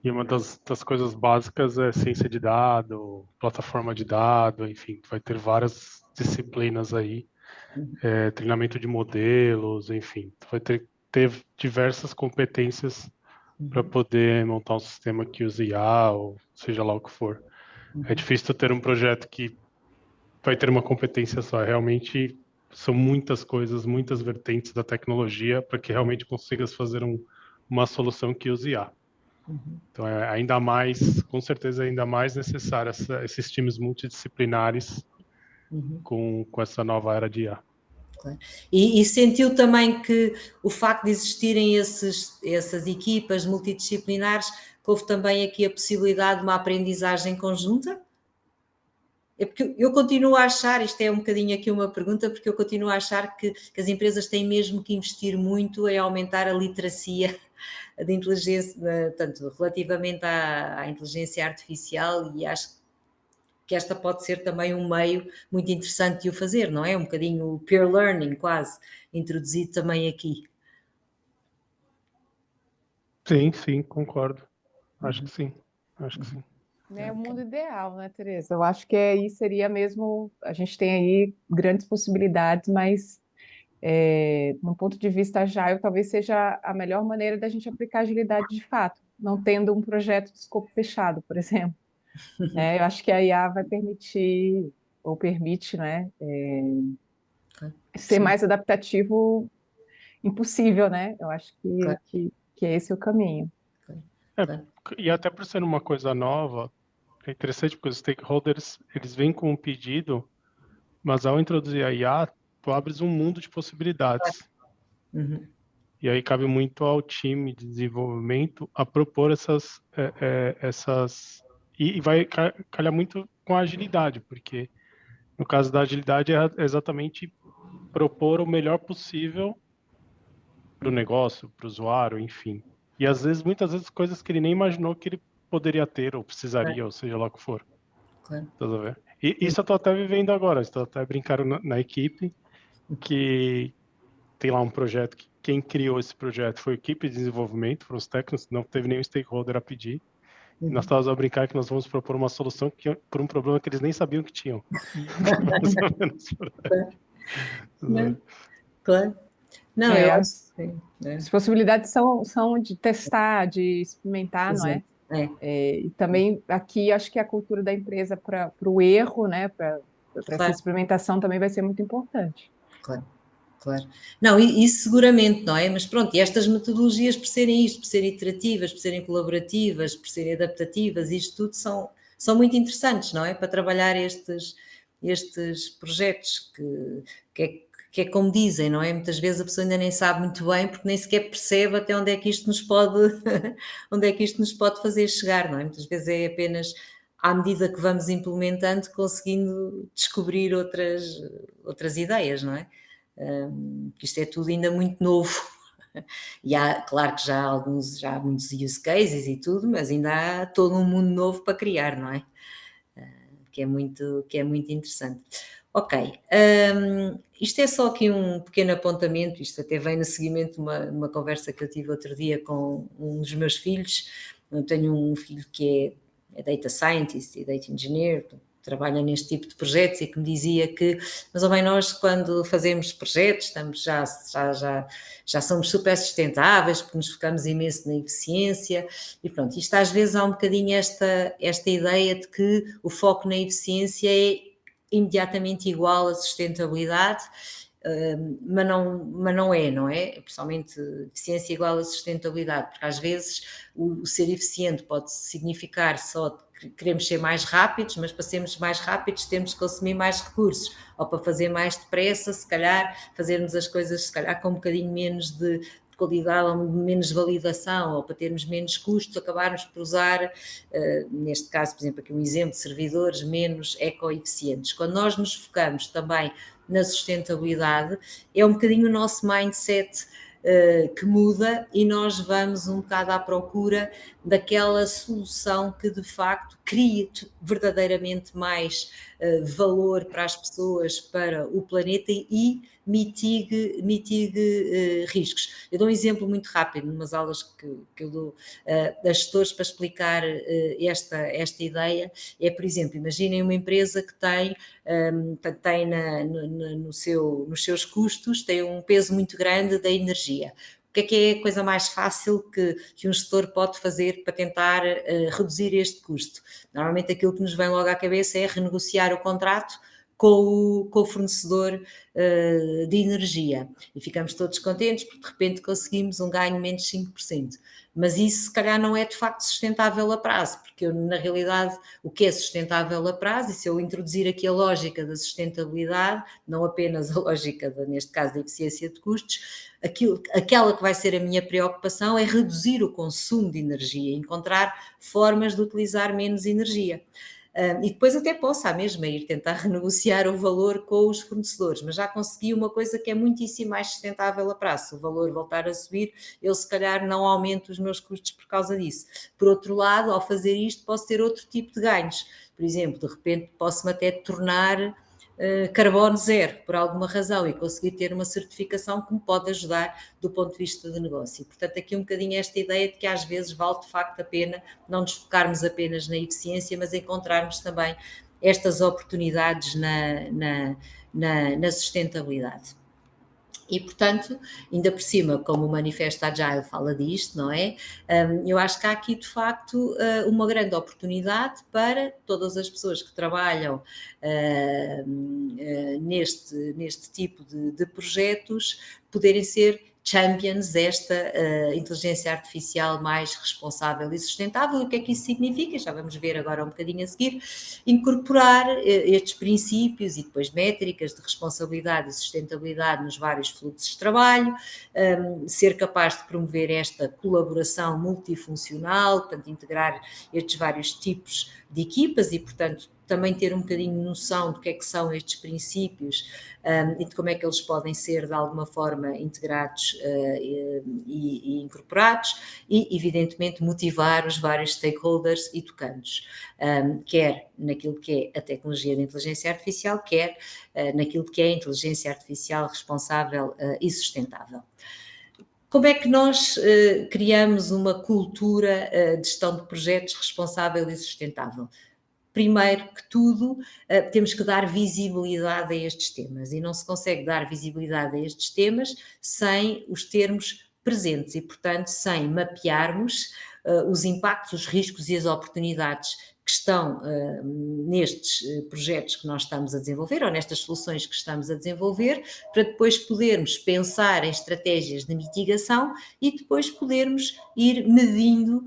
uma das coisas básicas é ciência de dado, plataforma de dado, enfim, vai ter várias disciplinas aí, treinamento de modelos, enfim, vai ter diversas competências para poder montar um sistema que use IA ou seja lá o que for. É difícil ter um projeto que vai ter uma competência só. Realmente são muitas coisas, muitas vertentes da tecnologia para que realmente consigas fazer uma solução que use IA. Então é ainda mais, com certeza, ainda mais necessário esses times multidisciplinares com essa nova era de IA. Claro. E sentiu também que o facto de existirem essas equipas multidisciplinares, que houve também aqui a possibilidade de uma aprendizagem conjunta? É porque eu continuo a achar, isto é um bocadinho aqui uma pergunta, porque eu continuo a achar que as empresas têm mesmo que investir muito em aumentar a literacia da inteligência, tanto relativamente à inteligência artificial, e acho que esta pode ser também um meio muito interessante de o fazer, não é? Um bocadinho o peer learning quase, introduzido também aqui. Sim, concordo. Acho que sim. É o mundo ideal, né, Tereza? Eu acho que aí seria mesmo, a gente tem aí grandes possibilidades, mas no ponto de vista agile, talvez seja a melhor maneira da gente aplicar agilidade de fato, não tendo um projeto de escopo fechado, por exemplo. Eu acho que a IA vai permitir, ou permite, né, ser mais adaptativo impossível, né? Eu acho que é esse o caminho. E até por ser uma coisa nova, é interessante porque os stakeholders, eles vêm com um pedido, mas ao introduzir a IA, tu abres um mundo de possibilidades. E aí cabe muito ao time de desenvolvimento a propor essas e vai calhar muito com a agilidade, porque no caso da agilidade é exatamente propor o melhor possível para o negócio, para o usuário, enfim. E às vezes, muitas vezes, coisas que ele nem imaginou que ele poderia ter ou precisaria, ou seja lá o que for. Claro. Tá vendo? E isso eu estou até vivendo agora. Estou até brincando na equipe que tem lá um projeto que quem criou esse projeto foi a equipe de desenvolvimento, foram os técnicos, não teve nenhum stakeholder a pedir. E nós estávamos a brincar que nós vamos propor uma solução por um problema que eles nem sabiam que tinham. Claro. Não, as possibilidades são de testar, de experimentar, não é? E também aqui acho que a cultura da empresa para o erro, né, para essa experimentação também vai ser muito importante. Claro. Não, isso seguramente, não é? Mas pronto, e estas metodologias por serem isto, por serem iterativas, por serem colaborativas, por serem adaptativas, isto tudo são muito interessantes, não é? Para trabalhar estes projetos que é como dizem, não é? Muitas vezes a pessoa ainda nem sabe muito bem porque nem sequer percebe até onde é que isto nos pode fazer chegar, não é? Muitas vezes é apenas à medida que vamos implementando, conseguindo descobrir outras ideias, não é? Isto é tudo ainda muito novo. E claro que já há muitos use cases e tudo, mas ainda há todo um mundo novo para criar, não é? Que é muito interessante. Ok, isto é só aqui um pequeno apontamento, isto até vem no seguimento de uma conversa que eu tive outro dia com um dos meus filhos. Eu tenho um filho que é Data Scientist e Data Engineer, trabalha neste tipo de projetos, e que me dizia que, mas bem, nós quando fazemos projetos já somos super sustentáveis, porque nos focamos imenso na eficiência, e pronto, isto às vezes há um bocadinho esta ideia de que o foco na eficiência é imediatamente igual à sustentabilidade, mas não é? Principalmente eficiência igual a sustentabilidade, porque às vezes o ser eficiente pode significar só que queremos ser mais rápidos, mas para sermos mais rápidos temos que consumir mais recursos, ou para fazer mais depressa, se calhar fazermos as coisas se calhar com um bocadinho menos de qualidade ou menos validação, ou para termos menos custos, acabarmos por usar, neste caso, por exemplo, aqui um exemplo de servidores menos ecoeficientes. Quando nós nos focamos também na sustentabilidade, é um bocadinho o nosso mindset que muda, e nós vamos um bocado à procura daquela solução que de facto crie verdadeiramente mais valor para as pessoas, para o planeta, e mitigue riscos. Eu dou um exemplo muito rápido, numas aulas que eu dou a gestores para explicar esta ideia. É, por exemplo, imaginem uma empresa que tem nos seus custos, tem um peso muito grande da energia. O que é a coisa mais fácil que um gestor pode fazer para tentar reduzir este custo? Normalmente aquilo que nos vem logo à cabeça é renegociar o contrato com o fornecedor de energia, e ficamos todos contentes porque de repente conseguimos um ganho de menos 5%. Mas isso se calhar não é de facto sustentável a prazo, porque na realidade o que é sustentável a prazo, e se eu introduzir aqui a lógica da sustentabilidade, não apenas a lógica, neste caso, da eficiência de custos, aquela que vai ser a minha preocupação é reduzir o consumo de energia, encontrar formas de utilizar menos energia. E depois até posso à mesma ir tentar renegociar o valor com os fornecedores, mas já consegui uma coisa que é muitíssimo mais sustentável a prazo. Se o valor voltar a subir, eu se calhar não aumento os meus custos por causa disso. Por outro lado, ao fazer isto, posso ter outro tipo de ganhos. Por exemplo, de repente posso-me até tornar carbono zero, por alguma razão, e conseguir ter uma certificação que me pode ajudar do ponto de vista do negócio. Portanto, aqui um bocadinho esta ideia de que às vezes vale de facto a pena não nos focarmos apenas na eficiência, mas encontrarmos também estas oportunidades na sustentabilidade. E, portanto, ainda por cima, como o Manifesto Agile fala disto, não é? Eu acho que há aqui, de facto, uma grande oportunidade para todas as pessoas que trabalham neste tipo de projetos poderem ser champions desta inteligência artificial mais responsável e sustentável. O que é que isso significa? Já vamos ver agora um bocadinho a seguir. Incorporar estes princípios e depois métricas de responsabilidade e sustentabilidade nos vários fluxos de trabalho, ser capaz de promover esta colaboração multifuncional, portanto, integrar estes vários tipos de equipas e, portanto, também ter um bocadinho de noção do que é que são estes princípios e de como é que eles podem ser de alguma forma integrados e incorporados, e evidentemente motivar os vários stakeholders e tocantes, quer naquilo que é a tecnologia da inteligência artificial, quer naquilo que é a inteligência artificial responsável e sustentável. Como é que nós criamos uma cultura de gestão de projetos responsável e sustentável? Primeiro que tudo, temos que dar visibilidade a estes temas, e não se consegue dar visibilidade a estes temas sem os termos presentes e, portanto, sem mapearmos os impactos, os riscos e as oportunidades que estão nestes projetos que nós estamos a desenvolver, ou nestas soluções que estamos a desenvolver, para depois podermos pensar em estratégias de mitigação e depois podermos ir medindo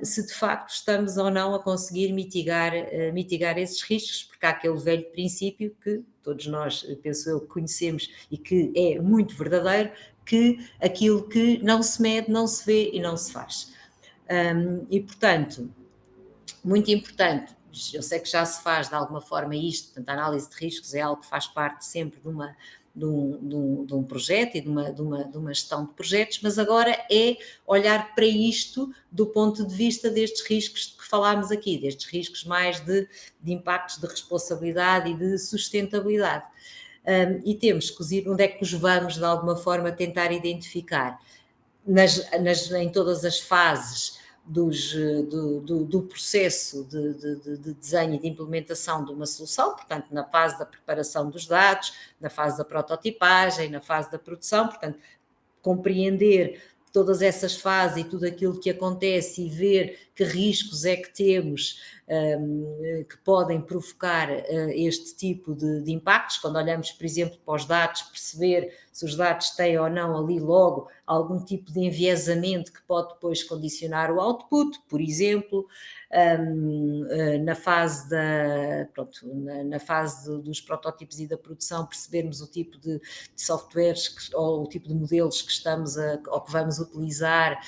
se de facto estamos ou não a conseguir mitigar esses riscos, porque há aquele velho princípio que todos nós, penso eu, conhecemos e que é muito verdadeiro, que aquilo que não se mede, não se vê e não se faz. E, portanto, muito importante, eu sei que já se faz de alguma forma isto, portanto a análise de riscos é algo que faz parte sempre de um projeto e de uma gestão de projetos, mas agora é olhar para isto do ponto de vista destes riscos que falámos aqui, destes riscos mais de impactos de responsabilidade e de sustentabilidade. E temos que onde é que os vamos de alguma forma tentar identificar em todas as fases do processo de desenho e de implementação de uma solução, portanto, na fase da preparação dos dados, na fase da prototipagem, na fase da produção, portanto, compreender todas essas fases e tudo aquilo que acontece e ver que riscos é que temos que podem provocar este tipo de impactos. Quando olhamos, por exemplo, para os dados, perceber se os dados têm ou não ali logo algum tipo de enviesamento que pode depois condicionar o output, por exemplo. Na fase dos protótipos e da produção, percebermos o tipo de softwares ou o tipo de modelos que ou que vamos utilizar,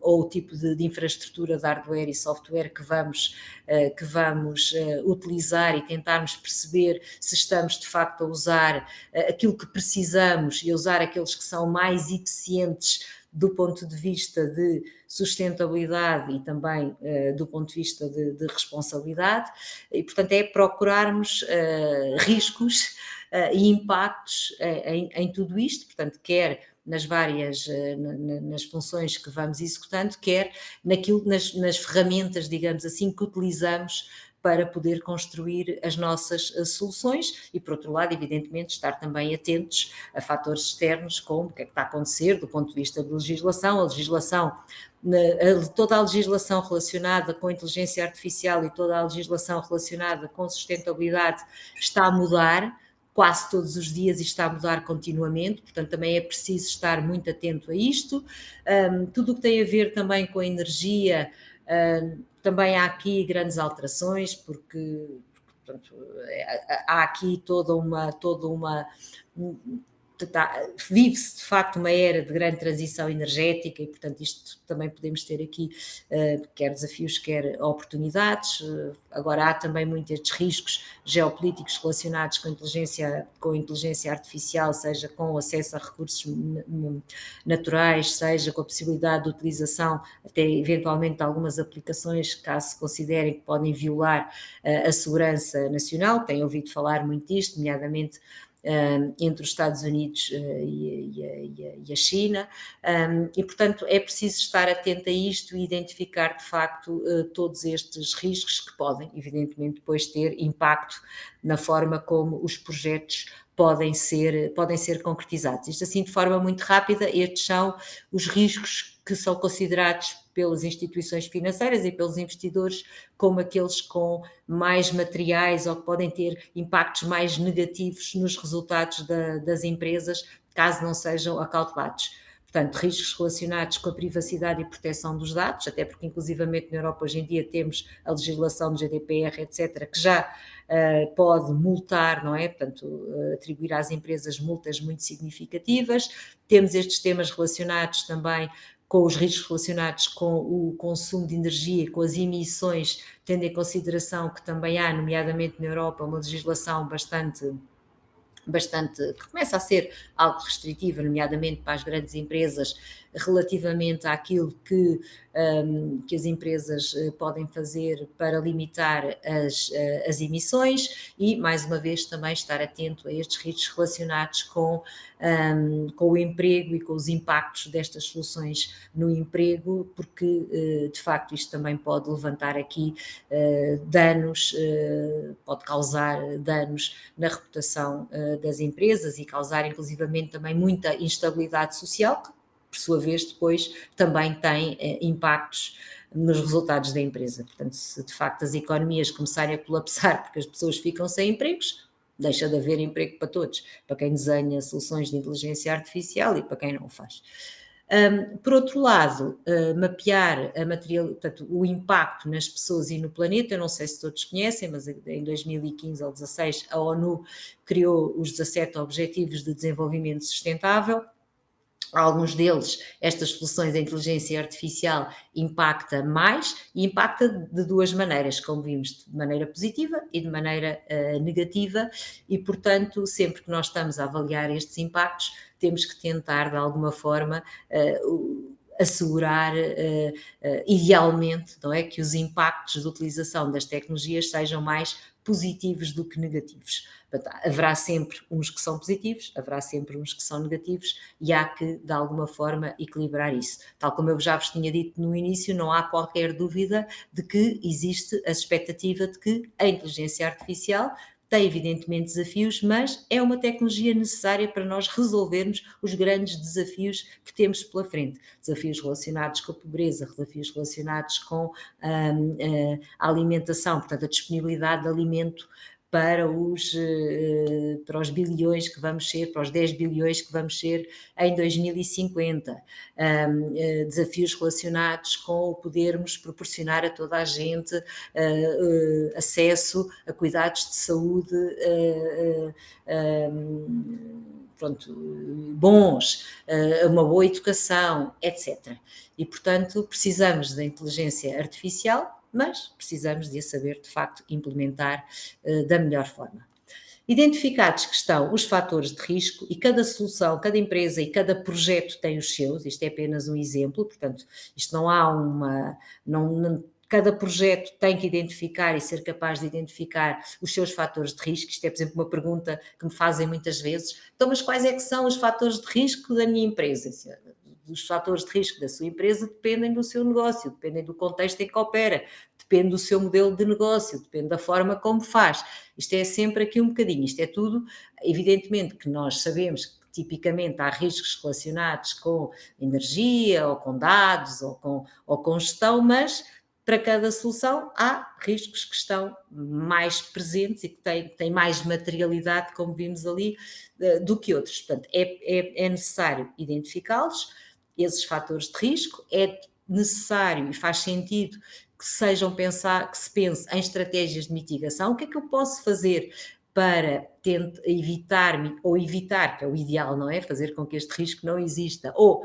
ou o tipo de infraestrutura de hardware e software que vamos utilizar, e tentarmos perceber se estamos de facto a usar aquilo que precisamos e a usar aqueles que são mais eficientes do ponto de vista de sustentabilidade e também do ponto de vista de responsabilidade, e portanto é procurarmos riscos e impactos em tudo isto, portanto quer nas várias nas funções que vamos executando, quer nas ferramentas, digamos assim, que utilizamos para poder construir as nossas soluções e, por outro lado, evidentemente, estar também atentos a fatores externos, como o que é que está a acontecer do ponto de vista de legislação, toda a legislação relacionada com a inteligência artificial e toda a legislação relacionada com sustentabilidade está a mudar quase todos os dias e está a mudar continuamente, portanto também é preciso estar muito atento a isto. Tudo o que tem a ver também com a energia, também há aqui grandes alterações, porque portanto, há aqui vive-se de facto uma era de grande transição energética e, portanto, isto também podemos ter aqui quer desafios, quer oportunidades. Agora há também muitos riscos geopolíticos relacionados com a inteligência artificial, seja com o acesso a recursos naturais, seja com a possibilidade de utilização até eventualmente de algumas aplicações, caso se considerem que podem violar a segurança nacional. Tenho ouvido falar muito disto, nomeadamente entre os Estados Unidos e a China, e portanto é preciso estar atento a isto e identificar de facto todos estes riscos que podem evidentemente depois ter impacto na forma como os projetos podem ser concretizados. Isto assim de forma muito rápida, estes são os riscos que são considerados pelas instituições financeiras e pelos investidores como aqueles com mais materiais ou que podem ter impactos mais negativos nos resultados das empresas, caso não sejam acautelados. Portanto, riscos relacionados com a privacidade e proteção dos dados, até porque inclusivamente na Europa hoje em dia temos a legislação do GDPR, etc., que já pode multar, não é? Portanto, atribuir às empresas multas muito significativas. Temos estes temas relacionados também com os riscos relacionados com o consumo de energia, com as emissões, tendo em consideração que também há, nomeadamente na Europa, uma legislação bastante que começa a ser algo restritiva, nomeadamente para as grandes empresas, relativamente àquilo que as empresas podem fazer para limitar as emissões e, mais uma vez, também estar atento a estes riscos relacionados com o emprego e com os impactos destas soluções no emprego, porque, de facto, isto também pode levantar aqui danos, pode causar danos na reputação das empresas e causar, inclusivamente, também muita instabilidade social, que, por sua vez, depois também tem impactos nos resultados da empresa. Portanto, se de facto as economias começarem a colapsar porque as pessoas ficam sem empregos, deixa de haver emprego para todos, para quem desenha soluções de inteligência artificial e para quem não o faz. Por outro lado, mapear portanto, o impacto nas pessoas e no planeta. Eu não sei se todos conhecem, mas em 2015 ou 2016 a ONU criou os 17 Objetivos de Desenvolvimento Sustentável, Alguns deles, estas soluções de inteligência artificial impacta mais e impacta de duas maneiras, como vimos, de maneira positiva e de maneira negativa, e portanto, sempre que nós estamos a avaliar estes impactos, temos que tentar de alguma forma assegurar idealmente, não é, que os impactos de utilização das tecnologias sejam mais positivos do que negativos. Portanto, haverá sempre uns que são positivos, haverá sempre uns que são negativos, e há que, de alguma forma, equilibrar isso. Tal como eu já vos tinha dito no início, não há qualquer dúvida de que existe a expectativa de que a inteligência artificial tem evidentemente desafios, mas é uma tecnologia necessária para nós resolvermos os grandes desafios que temos pela frente. Desafios relacionados com a pobreza, desafios relacionados com a alimentação, portanto a disponibilidade de alimento para os bilhões que vamos ser, para os 10 bilhões que vamos ser em 2050. Desafios relacionados com o podermos proporcionar a toda a gente acesso a cuidados de saúde bons, uma boa educação, etc. E, portanto, precisamos da inteligência artificial, mas precisamos de a saber, de facto, implementar da melhor forma. Identificados que estão os fatores de risco, e cada solução, cada empresa e cada projeto tem os seus, isto é apenas um exemplo, portanto, isto não há uma... cada projeto tem que identificar e ser capaz de identificar os seus fatores de risco. Isto é, por exemplo, uma pergunta que me fazem muitas vezes. Então, mas quais é que são os fatores de risco da minha empresa? Os fatores de risco da sua empresa dependem do seu negócio, dependem do contexto em que opera, depende do seu modelo de negócio, depende da forma como faz. Isto é sempre aqui um bocadinho, isto é tudo, evidentemente que nós sabemos que tipicamente há riscos relacionados com energia, ou com dados, ou com gestão, mas para cada solução há riscos que estão mais presentes e que têm mais materialidade, como vimos ali, do que outros. Portanto, é necessário identificá-los, esses fatores de risco, é necessário e faz sentido que se pense em estratégias de mitigação. O que é que eu posso fazer para evitar, que é o ideal, não é? Fazer com que este risco não exista, ou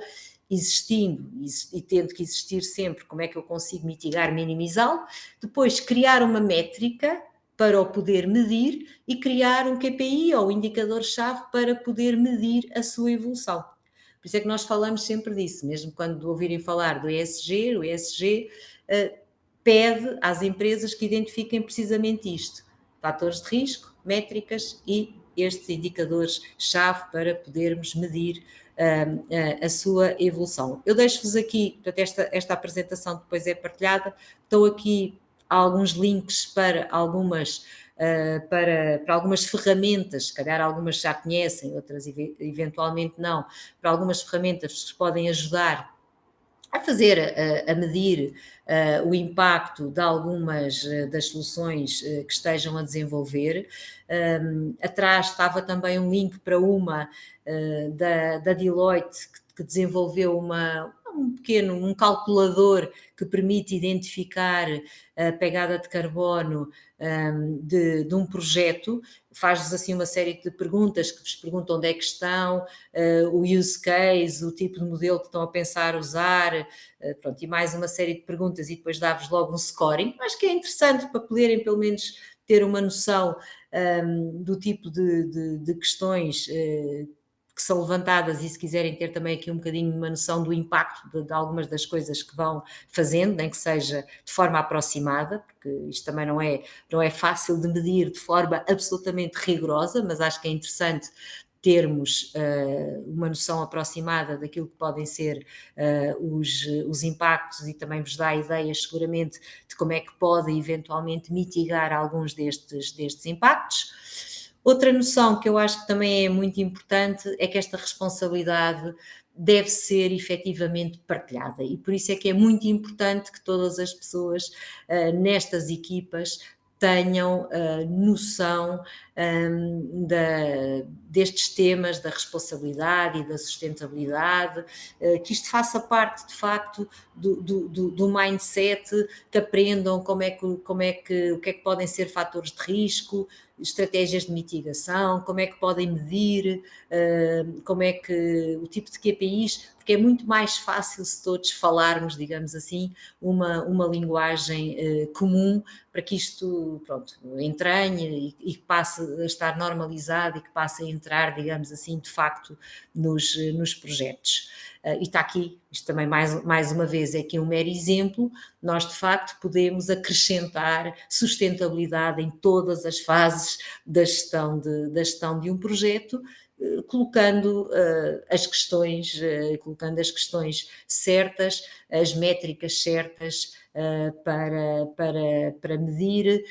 existindo e tendo que existir sempre, como é que eu consigo mitigar, minimizá-lo. Depois, criar uma métrica para o poder medir e criar um KPI ou indicador-chave para poder medir a sua evolução. Por isso é que nós falamos sempre disso, mesmo quando ouvirem falar do ESG, o ESG pede às empresas que identifiquem precisamente isto: fatores de risco, métricas e estes indicadores-chave para podermos medir a sua evolução. Eu deixo-vos aqui, portanto, esta apresentação depois é partilhada, estão aqui alguns links para algumas ferramentas, se calhar algumas já conhecem, outras eventualmente não, para algumas ferramentas que vos podem ajudar a fazer, a medir o impacto de algumas das soluções que estejam a desenvolver. Atrás estava também um link para uma da Deloitte, que desenvolveu um calculador que permite identificar a pegada de carbono de um projeto. Faz-vos assim uma série de perguntas que vos perguntam onde é que estão, o use case, o tipo de modelo que estão a pensar usar, pronto, e mais uma série de perguntas, e depois dá-vos logo um scoring. Acho que é interessante para poderem pelo menos ter uma noção do tipo de questões que são levantadas, e se quiserem ter também aqui um bocadinho uma noção do impacto de algumas das coisas que vão fazendo, nem que seja de forma aproximada, porque isto também não é fácil de medir de forma absolutamente rigorosa, mas acho que é interessante termos uma noção aproximada daquilo que podem ser os impactos, e também vos dá ideias seguramente de como é que podem eventualmente mitigar alguns destes impactos. Outra noção que eu acho que também é muito importante é que esta responsabilidade deve ser efetivamente partilhada, e por isso é que é muito importante que todas as pessoas nestas equipas tenham noção destes temas da responsabilidade e da sustentabilidade, que isto faça parte de facto do mindset, que aprendam o que é que podem ser fatores de risco, estratégias de mitigação, como é que podem medir, como é que o tipo de KPIs, porque é muito mais fácil se todos falarmos, digamos assim, uma linguagem comum para que isto, pronto, entranhe e que passe a estar normalizado e que passe a entrar, digamos assim, de facto, nos projetos. E está aqui, isto também mais uma vez é aqui um mero exemplo, nós de facto podemos acrescentar sustentabilidade em todas as fases da gestão de um projeto, colocando as questões certas, as métricas certas para medir,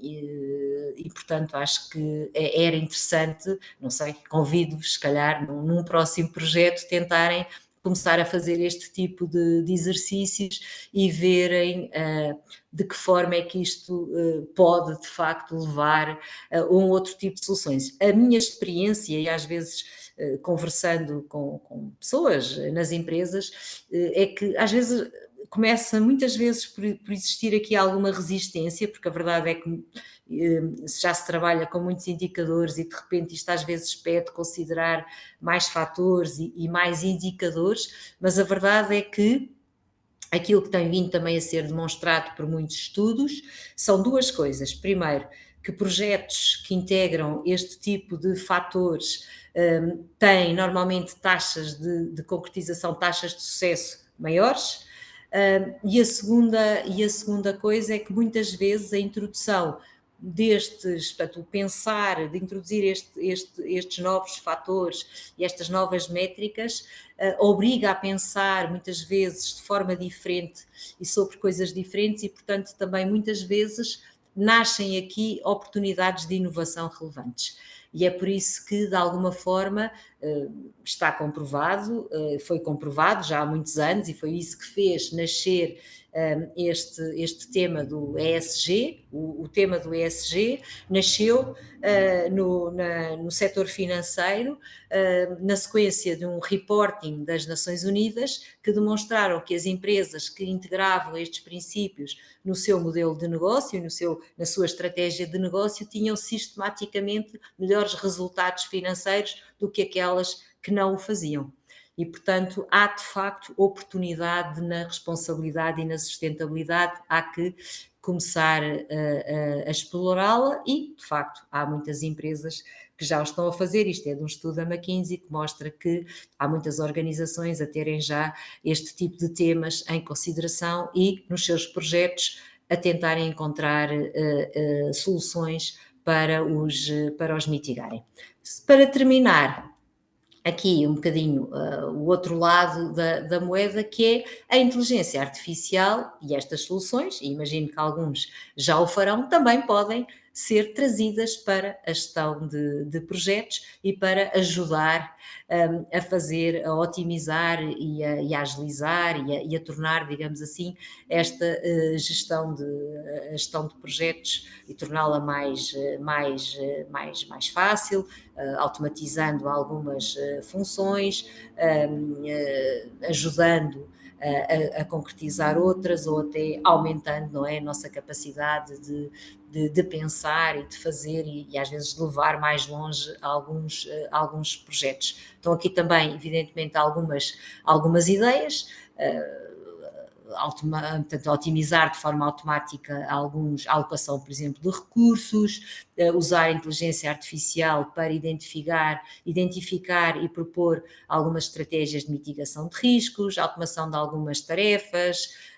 e portanto acho que era interessante, não sei, convido-vos se calhar num próximo projeto tentarem começar a fazer este tipo de exercícios e verem de que forma é que isto pode de facto levar a um outro tipo de soluções. A minha experiência, e às vezes conversando com pessoas nas empresas, é que às vezes começa muitas vezes por existir aqui alguma resistência, porque a verdade é que já se trabalha com muitos indicadores e de repente isto às vezes pede considerar mais fatores e mais indicadores, mas a verdade é que aquilo que tem vindo também a ser demonstrado por muitos estudos são duas coisas. Primeiro, que projetos que integram este tipo de fatores têm normalmente taxas de concretização, taxas de sucesso maiores. E a segunda coisa é que muitas vezes a introdução destes, portanto, o pensar de introduzir estes novos fatores e estas novas métricas obriga a pensar muitas vezes de forma diferente e sobre coisas diferentes e, portanto, também muitas vezes nascem aqui oportunidades de inovação relevantes. E é por isso que, de alguma forma, está comprovado, foi comprovado já há muitos anos e foi isso que fez nascer este tema do ESG. O tema do ESG nasceu no setor financeiro, na sequência de um reporting das Nações Unidas, que demonstraram que as empresas que integravam estes princípios no seu modelo de negócio, na sua estratégia de negócio, tinham sistematicamente melhores resultados financeiros do que aquelas que não o faziam. E, portanto, há de facto oportunidade na responsabilidade e na sustentabilidade, há que começar a explorá-la e, de facto, há muitas empresas que já o estão a fazer. Isto é de um estudo da McKinsey que mostra que há muitas organizações a terem já este tipo de temas em consideração e nos seus projetos a tentarem encontrar soluções para os mitigarem. Para terminar, aqui um bocadinho o outro lado da moeda, que é a inteligência artificial e estas soluções, e imagino que alguns já o farão, também podem ser trazidas para a gestão de projetos e para ajudar a otimizar e a agilizar e a tornar, digamos assim, esta gestão de projetos e torná-la mais fácil, automatizando algumas funções, ajudando a concretizar outras ou até aumentando, não é, a nossa capacidade de pensar e de fazer e às vezes de levar mais longe alguns projetos. Estão aqui também, evidentemente, algumas ideias, portanto, otimizar de forma automática a alocação, por exemplo, de recursos, usar a inteligência artificial para identificar e propor algumas estratégias de mitigação de riscos, automação de algumas tarefas.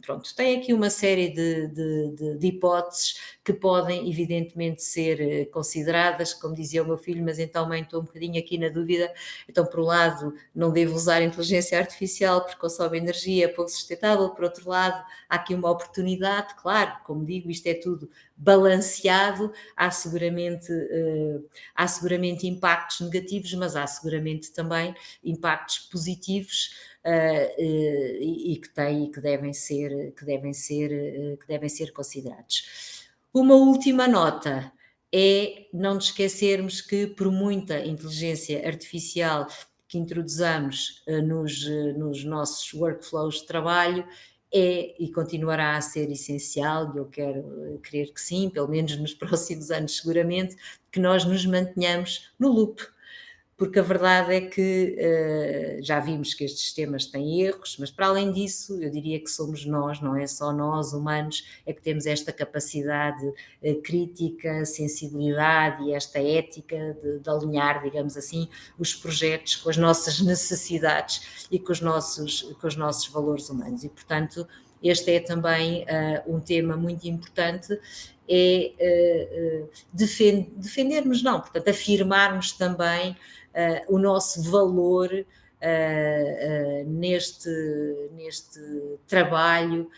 Pronto, tem aqui uma série de hipóteses que podem evidentemente ser consideradas, como dizia o meu filho, mas então mãe, estou um bocadinho aqui na dúvida, então por um lado não devo usar a inteligência artificial porque consome energia, é pouco sustentável, por outro lado há aqui uma oportunidade, claro, como digo, isto é tudo balanceado, há seguramente impactos negativos, mas há seguramente também impactos positivos e que devem ser considerados. Uma última nota é não nos esquecermos que por muita inteligência artificial que introduzamos nos nossos workflows de trabalho, é e continuará a ser essencial, e eu quero crer que sim, pelo menos nos próximos anos seguramente, que nós nos mantenhamos no loop, porque a verdade é que já vimos que estes sistemas têm erros, mas para além disso, eu diria que somos nós, não é só nós, humanos, é que temos esta capacidade crítica, sensibilidade e esta ética de alinhar, digamos assim, os projetos com as nossas necessidades e com os nossos valores humanos. E, portanto, este é também um tema muito importante, é defendermos, não, portanto, afirmarmos também o nosso valor neste trabalho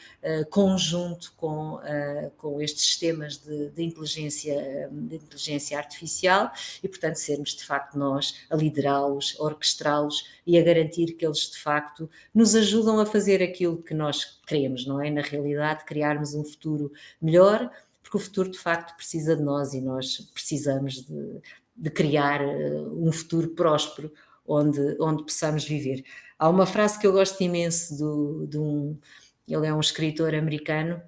conjunto com estes sistemas de inteligência artificial e, portanto, sermos de facto nós a liderá-los, a orquestrá-los e a garantir que eles de facto nos ajudam a fazer aquilo que nós queremos, não é? Na realidade, criarmos um futuro melhor, porque o futuro de facto precisa de nós e nós precisamos de criar um futuro próspero onde possamos viver. Há uma frase que eu gosto imenso ele é um escritor americano,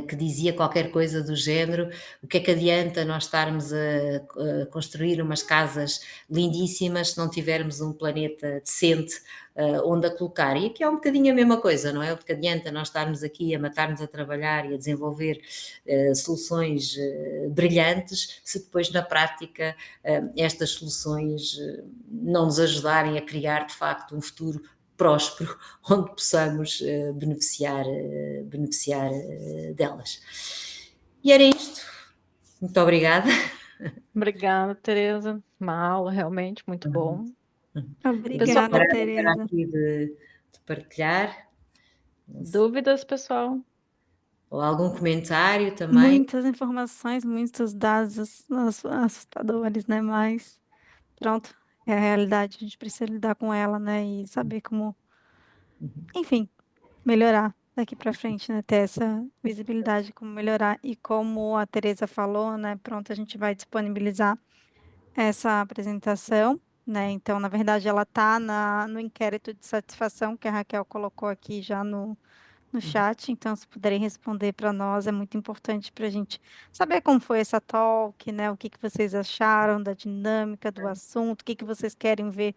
que dizia qualquer coisa do género: o que é que adianta nós estarmos a construir umas casas lindíssimas se não tivermos um planeta decente onde a colocar? E aqui é um bocadinho a mesma coisa, não é? O que adianta nós estarmos aqui a matar-nos a trabalhar e a desenvolver soluções brilhantes se depois na prática estas soluções não nos ajudarem a criar de facto um futuro próspero, onde possamos beneficiar delas. E era isto. Muito obrigada. Obrigada, Teresa. Uma aula realmente muito bom. Obrigada, Teresa. Aqui de partilhar. Dúvidas, pessoal? Ou algum comentário também? Muitas informações, muitos dados assustadores, né? Mas pronto, é a realidade, a gente precisa lidar com ela, né? E saber como, enfim, melhorar daqui para frente, né? Ter essa visibilidade, como melhorar. E como a Teresa falou, né? Pronto, a gente vai disponibilizar essa apresentação, né? Então, na verdade, ela está no inquérito de satisfação que a Raquel colocou aqui já no chat. Então, se puderem responder para nós, é muito importante para a gente saber como foi essa talk, né? O que vocês acharam da dinâmica do assunto, o que vocês querem ver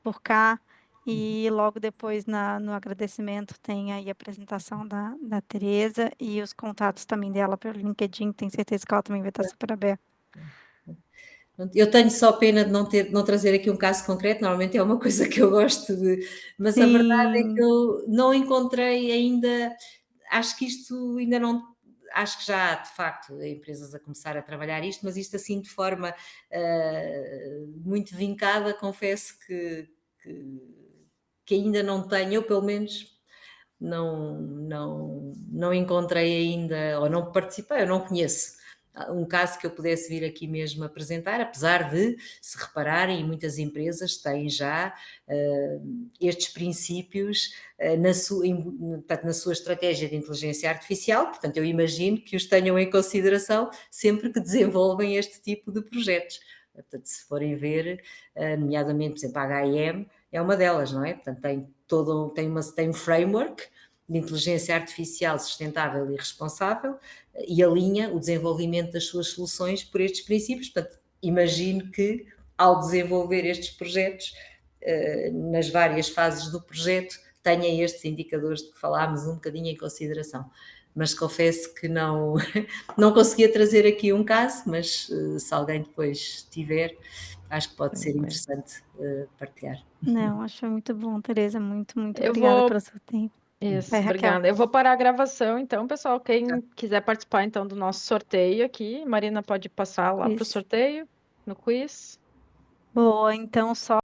por cá. E logo depois, no agradecimento, tem aí a apresentação da Teresa e os contatos também dela pelo LinkedIn. Tenho certeza que ela também vai estar super aberta. Eu tenho só pena de não trazer aqui um caso concreto, normalmente é uma coisa que eu gosto mas Sim. A verdade é que eu não encontrei ainda, acho que isto ainda não, acho que já há de facto empresas a começar a trabalhar isto, mas isto assim de forma muito vincada, confesso que ainda não tenho, eu pelo menos não encontrei ainda, ou não participei, eu não conheço um caso que eu pudesse vir aqui mesmo apresentar, apesar de, se repararem, muitas empresas têm já estes princípios na sua estratégia de inteligência artificial, portanto eu imagino que os tenham em consideração sempre que desenvolvem este tipo de projetos. Portanto, se forem ver, nomeadamente, por exemplo, a H&M é uma delas, não é? Portanto, tem um framework de inteligência artificial sustentável e responsável e alinha o desenvolvimento das suas soluções por estes princípios. Portanto, imagino que ao desenvolver estes projetos, nas várias fases do projeto, tenha estes indicadores de que falámos um bocadinho em consideração. Mas confesso que não conseguia trazer aqui um caso, mas se alguém depois tiver, acho que pode ser interessante partilhar. Não, acho muito bom, Teresa. Muito obrigada pelo seu tempo. Isso, Vai, Raquel. obrigada. Eu vou parar a gravação, então, pessoal. Quem quiser participar, então, do nosso sorteio aqui, Marina pode passar lá para o sorteio, no quiz. Boa, então só